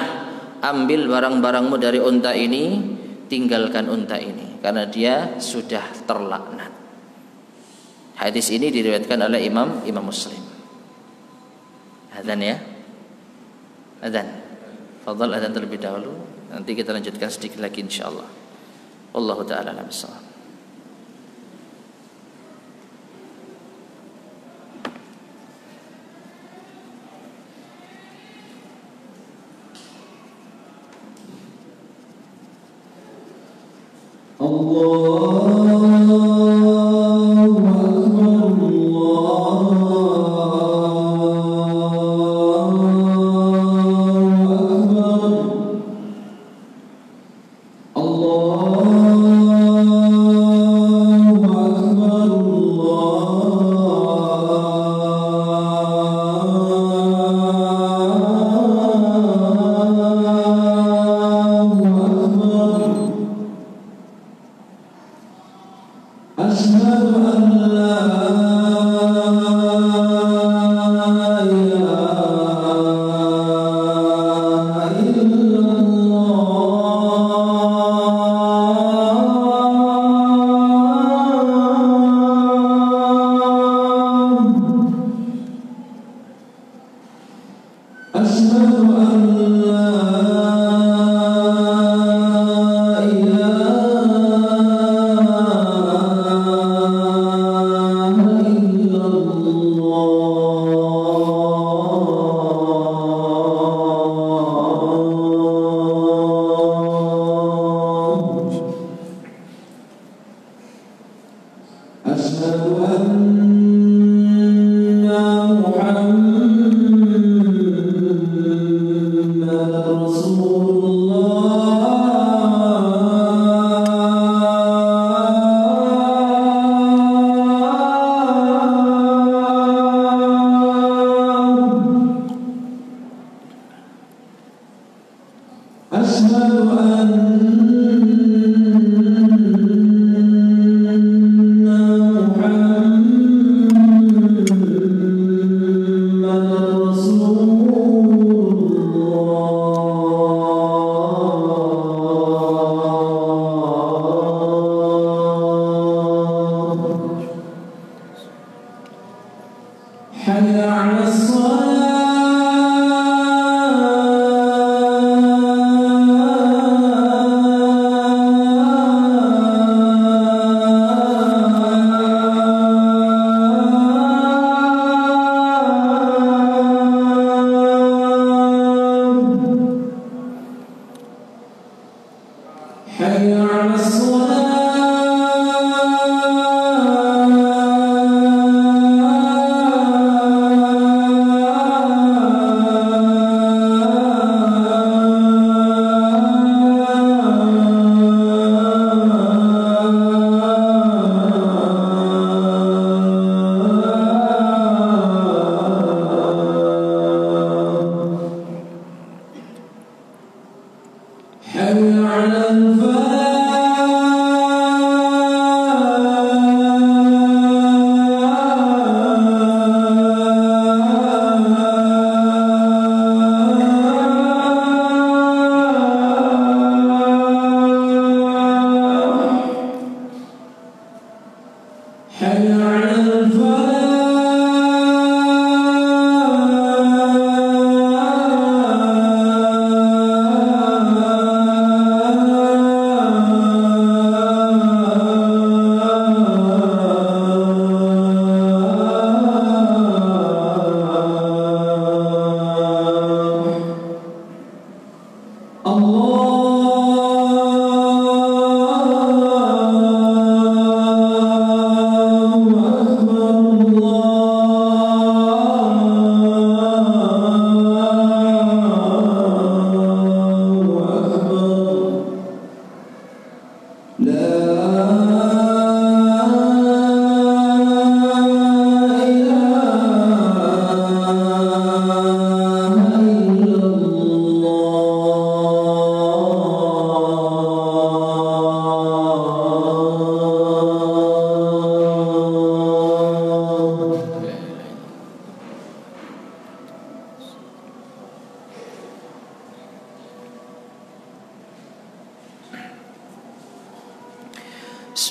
ambil barang-barangmu dari unta ini, tinggalkan unta ini karena dia sudah terlaknat. Hadis ini diriwayatkan oleh Imam Muslim. Adzan ya, adzan. Fadhal adzan terlebih dahulu, nanti kita lanjutkan sedikit lagi insyaallah. Wallahu taala a'lam bissawab.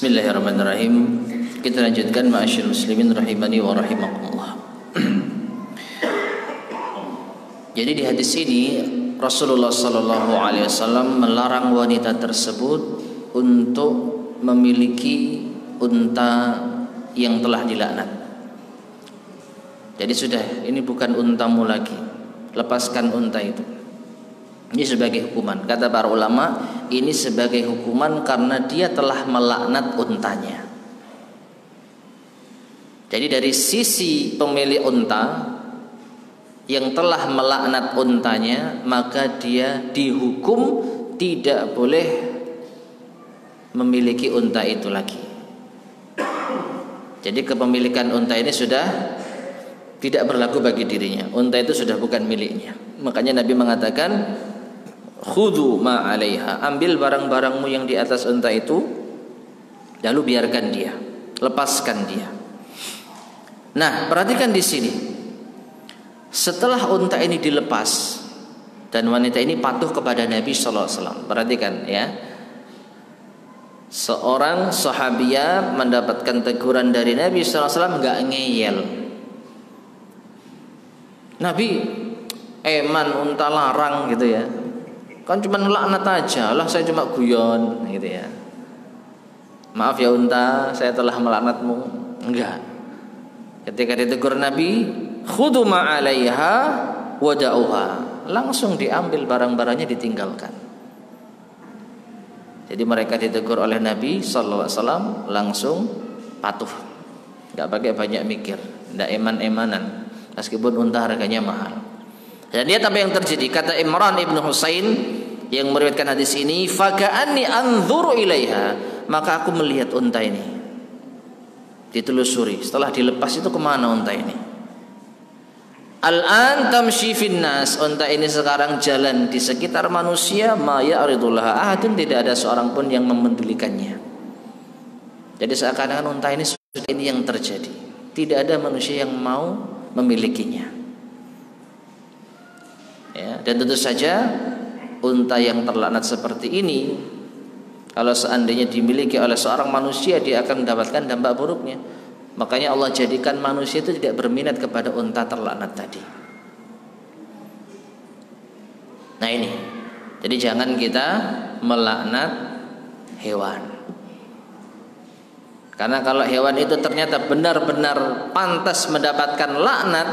Bismillahirrahmanirrahim. Kita lanjutkan ma'asyiral muslimin rahimani wa rahimakumullah. Jadi di hadis ini Rasulullah sallallahu alaihi wasallam melarang wanita tersebut untuk memiliki unta yang telah dilaknat. Jadi sudah, ini bukan untamu lagi. Lepaskan unta itu. Ini sebagai hukuman. Kata para ulama, ini sebagai hukuman karena dia telah melaknat untanya. Jadi dari sisi pemilik unta yang telah melaknat untanya, maka dia dihukum tidak boleh memiliki unta itu lagi. Jadi kepemilikan unta ini sudah tidak berlaku bagi dirinya. Unta itu sudah bukan miliknya. Makanya Nabi mengatakan, khudhu ma 'alaiha, ambil barang-barangmu yang di atas unta itu, lalu biarkan dia, lepaskan dia. Nah, perhatikan di sini. Setelah unta ini dilepas dan wanita ini patuh kepada Nabi sallallahu alaihi wasallam. Perhatikan ya. Seorang sahabiah mendapatkan teguran dari Nabi sallallahu alaihi wasallam, enggak ngeyel. Nabi, eman unta larang gitu ya. Kan cuma laknat aja lah, saya cuma guyon gitu ya. Maaf ya unta, saya telah melaknatmu. Enggak. Ketika ditegur Nabi, khudhu ma 'alaiha wada'uha, langsung diambil barang-barangnya, ditinggalkan. Jadi mereka ditegur oleh Nabi sallallahu alaihi wasallam, langsung patuh, nggak pakai banyak mikir, nggak eman-emanan, meskipun unta harganya mahal. Dan lihat apa yang terjadi. Kata Imran ibnu Husain yang meriwayatkan hadis ini, "Faka'anni anzuru ilaiha," maka aku melihat unta ini. Ditelusuri, setelah dilepas itu kemana unta ini? Al-an tamshi fin nas, unta ini sekarang jalan di sekitar manusia, ma ya'ridullah ahadun, tidak ada seorang pun yang memendulikannya. Jadi seakan-akan unta ini sudah ini yang terjadi. Tidak ada manusia yang mau memilikinya. Ya, dan tentu saja unta yang terlaknat seperti ini, kalau seandainya dimiliki oleh seorang manusia, dia akan mendapatkan dampak buruknya. Makanya Allah jadikan manusia itu tidak berminat kepada unta terlaknat tadi. Nah ini, jadi jangan kita melaknat hewan. Karena kalau hewan itu ternyata benar-benar pantas mendapatkan laknat,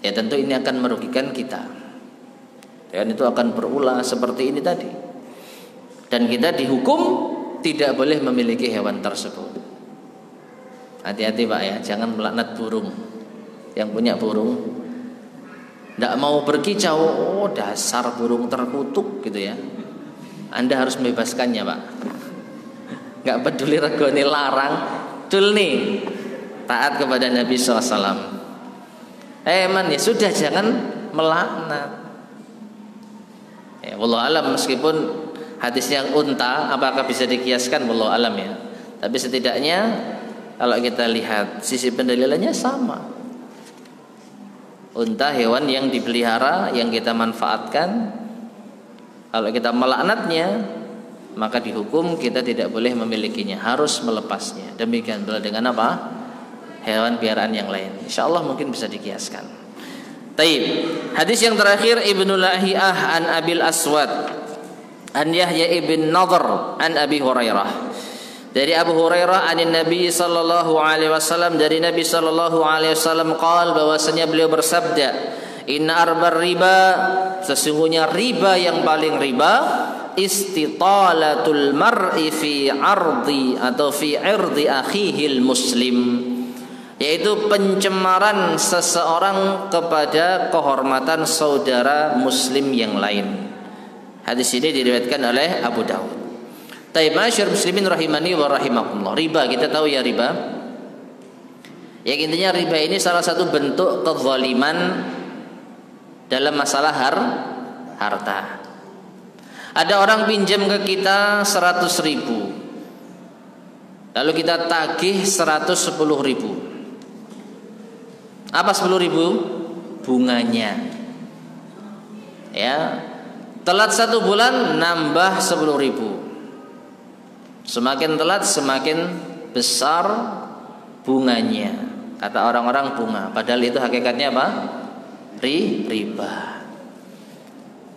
ya tentu ini akan merugikan kita. Dan itu akan berulah seperti ini tadi. Dan kita dihukum tidak boleh memiliki hewan tersebut. Hati-hati Pak ya, jangan melaknat burung. Yang punya burung tidak mau berkicau, oh dasar burung terkutuk gitu ya. Anda harus membebaskannya Pak. Nggak peduli regoni larang, dul nih taat kepada Nabi SAW. Man ya sudah, jangan melaknat. Ya, wallahu alam, meskipun hadisnya unta, apakah bisa dikiaskan, wallahu alam ya. Tapi setidaknya kalau kita lihat sisi pendalilannya sama. Unta hewan yang dipelihara, yang kita manfaatkan. Kalau kita melaknatnya, maka dihukum kita tidak boleh memilikinya, harus melepasnya. Demikian pula dengan apa? Hewan piaraan yang lain. Insyaallah mungkin bisa dikiaskan. Taib. Hadis yang terakhir, Ibnu Lahiyah an Abil Aswad an Yahya ibn Nadhr an Abi Hurairah. Dari Abu Hurairah anin Nabi sallallahu alaihi wasallam, dari Nabi sallallahu alaihi wasallam qaal, bahwasanya beliau bersabda, inna arbar riba, sesungguhnya riba yang paling riba, istitalatul mar'i fi ardi atau fi irdi akhihil muslim, yaitu pencemaran seseorang kepada kehormatan saudara muslim yang lain. Hadis ini diriwayatkan oleh Abu Dawud. Taib masyar muslimin rahimani wa rahimakumullah. Riba, kita tahu ya riba. Yang intinya riba ini salah satu bentuk kezaliman dalam masalah harta. Ada orang pinjam ke kita 100.000, lalu kita tagih 110.000. Apa 10.000? Bunganya. Ya, telat 1 bulan nambah 10.000. Semakin telat semakin besar bunganya. Kata orang-orang bunga, padahal itu hakikatnya apa? Riba.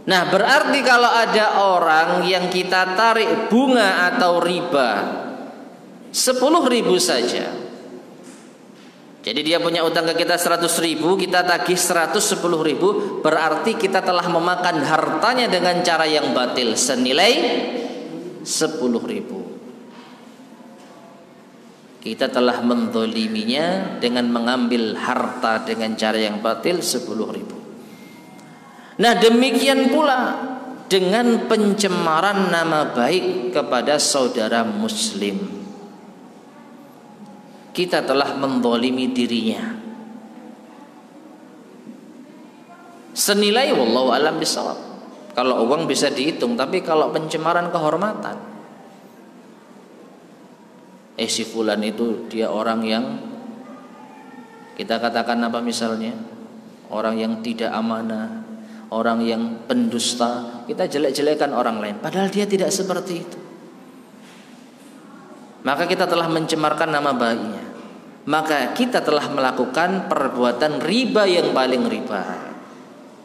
Nah, berarti kalau ada orang yang kita tarik bunga atau riba 10.000 saja. Jadi dia punya utang ke kita 100.000, kita tagih 110.000, berarti kita telah memakan hartanya dengan cara yang batil senilai 10.000. Kita telah menzaliminya dengan mengambil harta dengan cara yang batil 10.000. Nah, demikian pula dengan pencemaran nama baik kepada saudara muslim. Kita telah menzalimi dirinya senilai, wallahu alam bisawab. Kalau uang bisa dihitung, tapi kalau pencemaran kehormatan, si fulan itu dia orang yang kita katakan apa misalnya, orang yang tidak amanah, orang yang pendusta, kita jelek-jelekan orang lain, padahal dia tidak seperti itu. Maka kita telah mencemarkan nama baiknya. Maka kita telah melakukan perbuatan riba yang paling riba.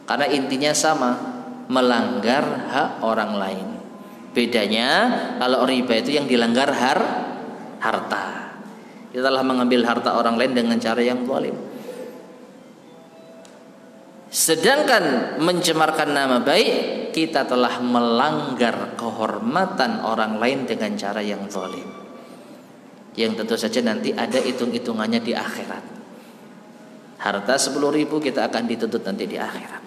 Karena intinya sama, melanggar hak orang lain. Bedanya kalau riba itu yang dilanggar harta. Kita telah mengambil harta orang lain dengan cara yang zalim. Sedangkan mencemarkan nama baik, kita telah melanggar kehormatan orang lain dengan cara yang zalim. yang tentu saja nanti ada hitung-hitungannya di akhirat. Harta 10.000 kita akan dituntut nanti di akhirat.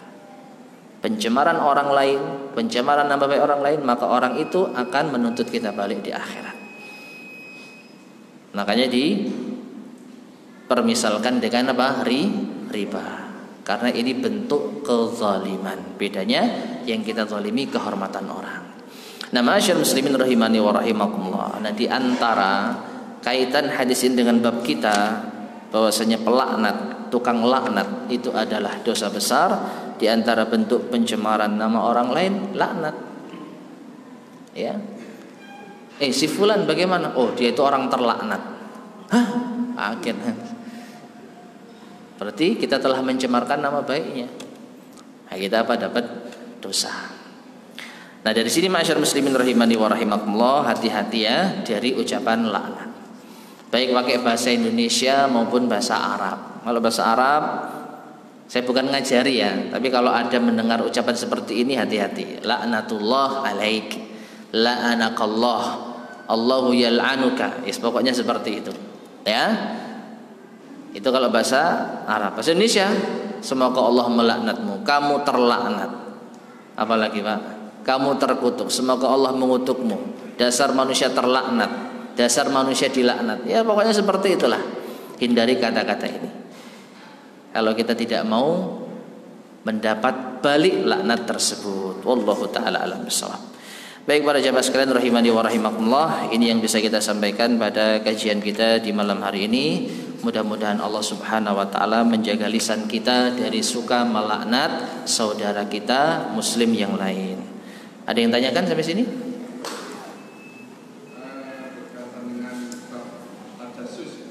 Pencemaran orang lain, pencemaran nama baik orang lain, maka orang itu akan menuntut kita balik di akhirat. Makanya dipermisalkan dengan apa? Riba. Karena ini bentuk kezaliman. Bedanya yang kita zalimi kehormatan orang. Nah, ma'asyiral muslimin rahimani wa rahimakumullah. Nah, di antara kaitan hadis ini dengan bab kita, bahwasanya pelaknat, tukang laknat itu adalah dosa besar. Di antara bentuk pencemaran nama orang lain, laknat. Ya. Si fulan bagaimana? Oh, dia itu orang terlaknat. Hah? Akhirnya. Berarti kita telah mencemarkan nama baiknya. Nah, kita apa? Dapat dosa. Nah, dari sini ma'asyiral muslimin rahimani wa rahimakumullah, hati-hati ya dari ucapan laknat. Baik pakai bahasa Indonesia maupun bahasa Arab. Kalau bahasa Arab saya bukan ngajari ya, tapi kalau ada mendengar ucapan seperti ini hati-hati. Laknatullah alaik, la'anakallah, Allahu yal'anuka. Pokoknya seperti itu. Ya. Itu kalau bahasa Arab. Bahasa Indonesia, semoga Allah melaknatmu, kamu terlaknat. Apalagi Pak? Kamu terkutuk, semoga Allah mengutukmu. Dasar manusia terlaknat, dasar manusia dilaknat. Ya pokoknya seperti itulah. Hindari kata-kata ini. Kalau kita tidak mau mendapat balik laknat tersebut. Wallahu taala alam bissawab. Baik para jamaah sekalian rahimani wa rahimakumullah, ini yang bisa kita sampaikan pada kajian kita di malam hari ini. Mudah-mudahan Allah Subhanahu wa taala menjaga lisan kita dari suka melaknat saudara kita muslim yang lain. Ada yang tanyakan sampai sini? Berkaitan dengan tajasus,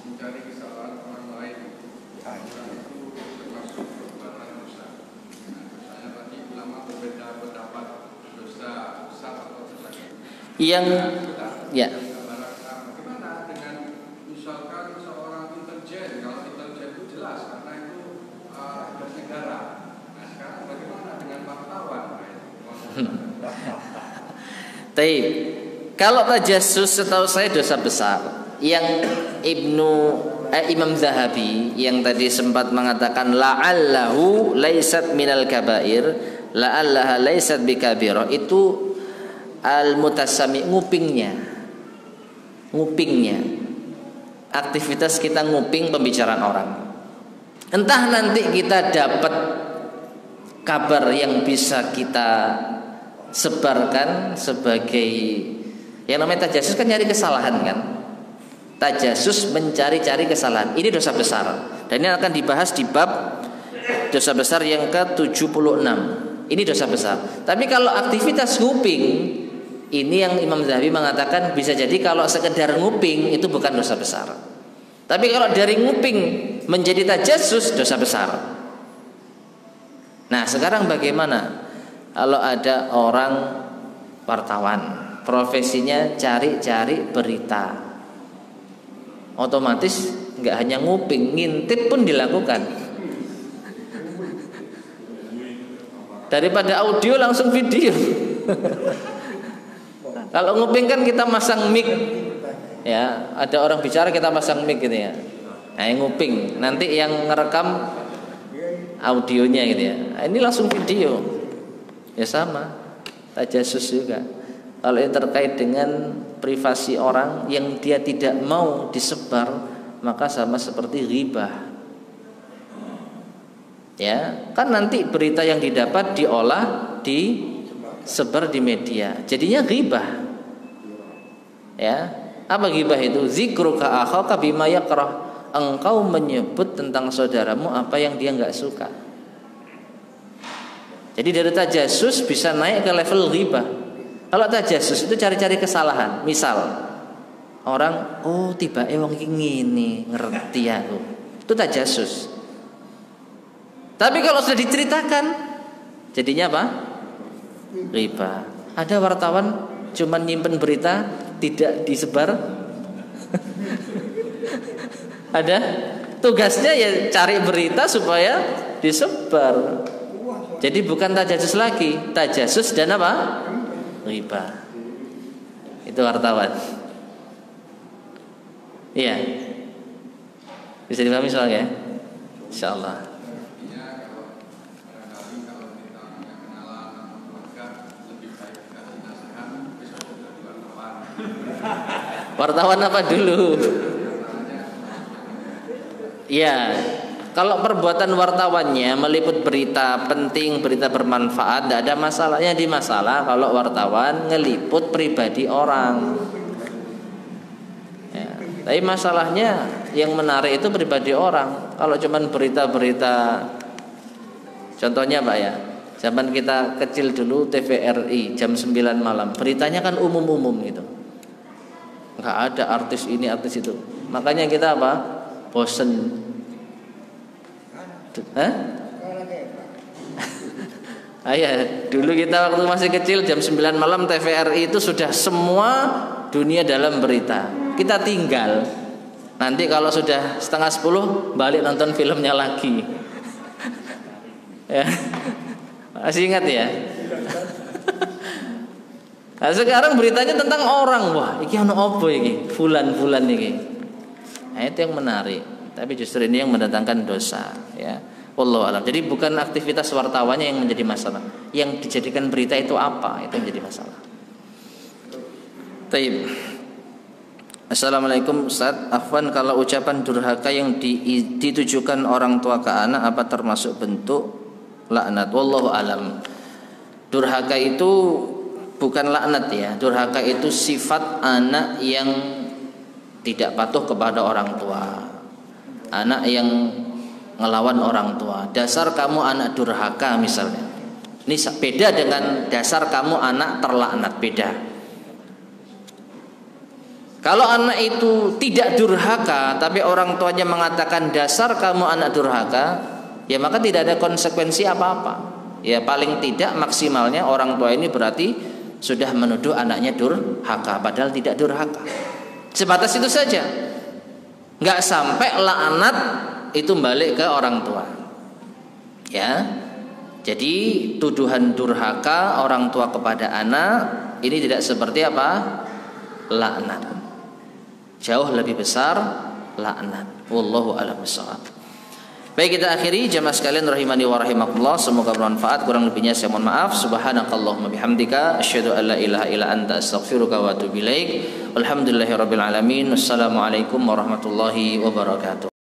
mencari kesalahan orang lain, itu termasuk perbuatan dosa. Misalnya tadi ulama berbeda pendapat, dosa besar atau dosa kecil. Yang ya. Bagaimana dengan misalkan seorang intelijen? Kalau intelijen itu jelas karena itu tugas negara. Nah sekarang bagaimana dengan wartawan? Taib. Kalau tajassus setahu saya dosa besar. Yang Imam Zahabi yang tadi sempat mengatakan la'allahu laisat minal kabair, la'allaha laisat bikabirah, itu al-mutasami, ngupingnya. Aktivitas kita nguping pembicaraan orang. Entah nanti kita dapat kabar yang bisa kita sebarkan sebagai, yang namanya tajassus kan nyari kesalahan kan. Tajassus mencari-cari kesalahan. Ini dosa besar. Dan ini akan dibahas di bab dosa besar yang ke-76. Ini dosa besar. Tapi kalau aktivitas nguping, ini yang Imam Zahabi mengatakan bisa jadi kalau sekedar nguping itu bukan dosa besar. Tapi kalau dari nguping menjadi tajassus, dosa besar. Nah sekarang bagaimana kalau ada orang wartawan, profesinya cari-cari berita, otomatis nggak hanya nguping, ngintip pun dilakukan. Daripada audio langsung video. Kalau nguping kan kita masang mic, ya ada orang bicara kita masang mic gitu ya. Nah yang nguping, nanti yang ngerekam audionya gitu ya. Nah, ini langsung video. Ya sama, tajassus juga. Kalau yang terkait dengan privasi orang yang dia tidak mau disebar, maka sama seperti ghibah. Ya, kan nanti berita yang didapat diolah, disebar di media. Jadinya ghibah. Ya, apa ghibah itu? Zikruka akhaka bima yakrah. Engkau menyebut tentang saudaramu apa yang dia enggak suka. Jadi dari tajassus bisa naik ke level ghibah. Kalau tajassus itu cari-cari kesalahan. Misal orang, oh tiba wong iki ngene, ngerti aku. Itu tajassus. Tapi kalau sudah diceritakan, jadinya apa? Ghibah. Ada wartawan cuman nyimpen berita tidak disebar. Ada tugasnya ya cari berita supaya disebar. Jadi bukan tajassus lagi, tajassus dan apa? Ghibah. Itu wartawan. Iya. Bisa dipahami soalnya? Insyaallah. Wartawan apa dulu? Ya, kalau perbuatan wartawannya meliput berita penting, berita bermanfaat, tidak ada masalahnya. Di masalah kalau wartawan ngeliput pribadi orang. Ya, tapi masalahnya yang menarik itu pribadi orang. Kalau cuman berita-berita, contohnya Pak ya, zaman kita kecil dulu TVRI jam 9 malam, beritanya kan umum-umum gitu. Nggak ada artis ini artis itu, makanya kita apa, bosen. Ayah, dulu kita waktu masih kecil jam 9 malam TVRI itu sudah semua dunia dalam berita. Kita tinggal, nanti kalau sudah 9:30 balik nonton filmnya lagi. Ya, masih ingat ya? Nah, sekarang beritanya tentang orang. Wah, iki ono opo iki? Fulan-fulan iki. Nah, itu yang menarik. Tapi justru ini yang mendatangkan dosa, ya. Wallahu a'lam. Jadi bukan aktivitas wartawannya yang menjadi masalah. Yang dijadikan berita itu apa? Itu yang menjadi masalah. Taib. Assalamualaikum Ustaz. Afwan, kalau ucapan durhaka yang ditujukan orang tua ke anak apa termasuk bentuk laknat? Wallahu a'lam. Durhaka itu bukan laknat ya. Durhaka itu sifat anak yang tidak patuh kepada orang tua, anak yang ngelawan orang tua. Dasar kamu anak durhaka misalnya. Ini beda dengan dasar kamu anak terlaknat, beda. Kalau anak itu tidak durhaka tapi orang tuanya mengatakan dasar kamu anak durhaka, ya maka tidak ada konsekuensi apa-apa. Ya paling tidak maksimalnya orang tua ini berarti sudah menuduh anaknya durhaka padahal tidak durhaka. Sebatas itu saja. Enggak sampai laknat itu balik ke orang tua. Ya. Jadi tuduhan durhaka orang tua kepada anak ini tidak seperti apa? Laknat. Jauh lebih besar laknat. Wallahu a'lam bishawab. Baik, kita akhiri jamaah sekalian rahimani wa rahimakumullah, semoga bermanfaat. Kurang lebihnya saya mohon maaf. Subhanakallahumma bihamdika asyhadu an la ilaha illa anta astaghfiruka wa atubu ilaik. Walhamdulillahirabbil alamin. Wassalamualaikum warahmatullahi wabarakatuh.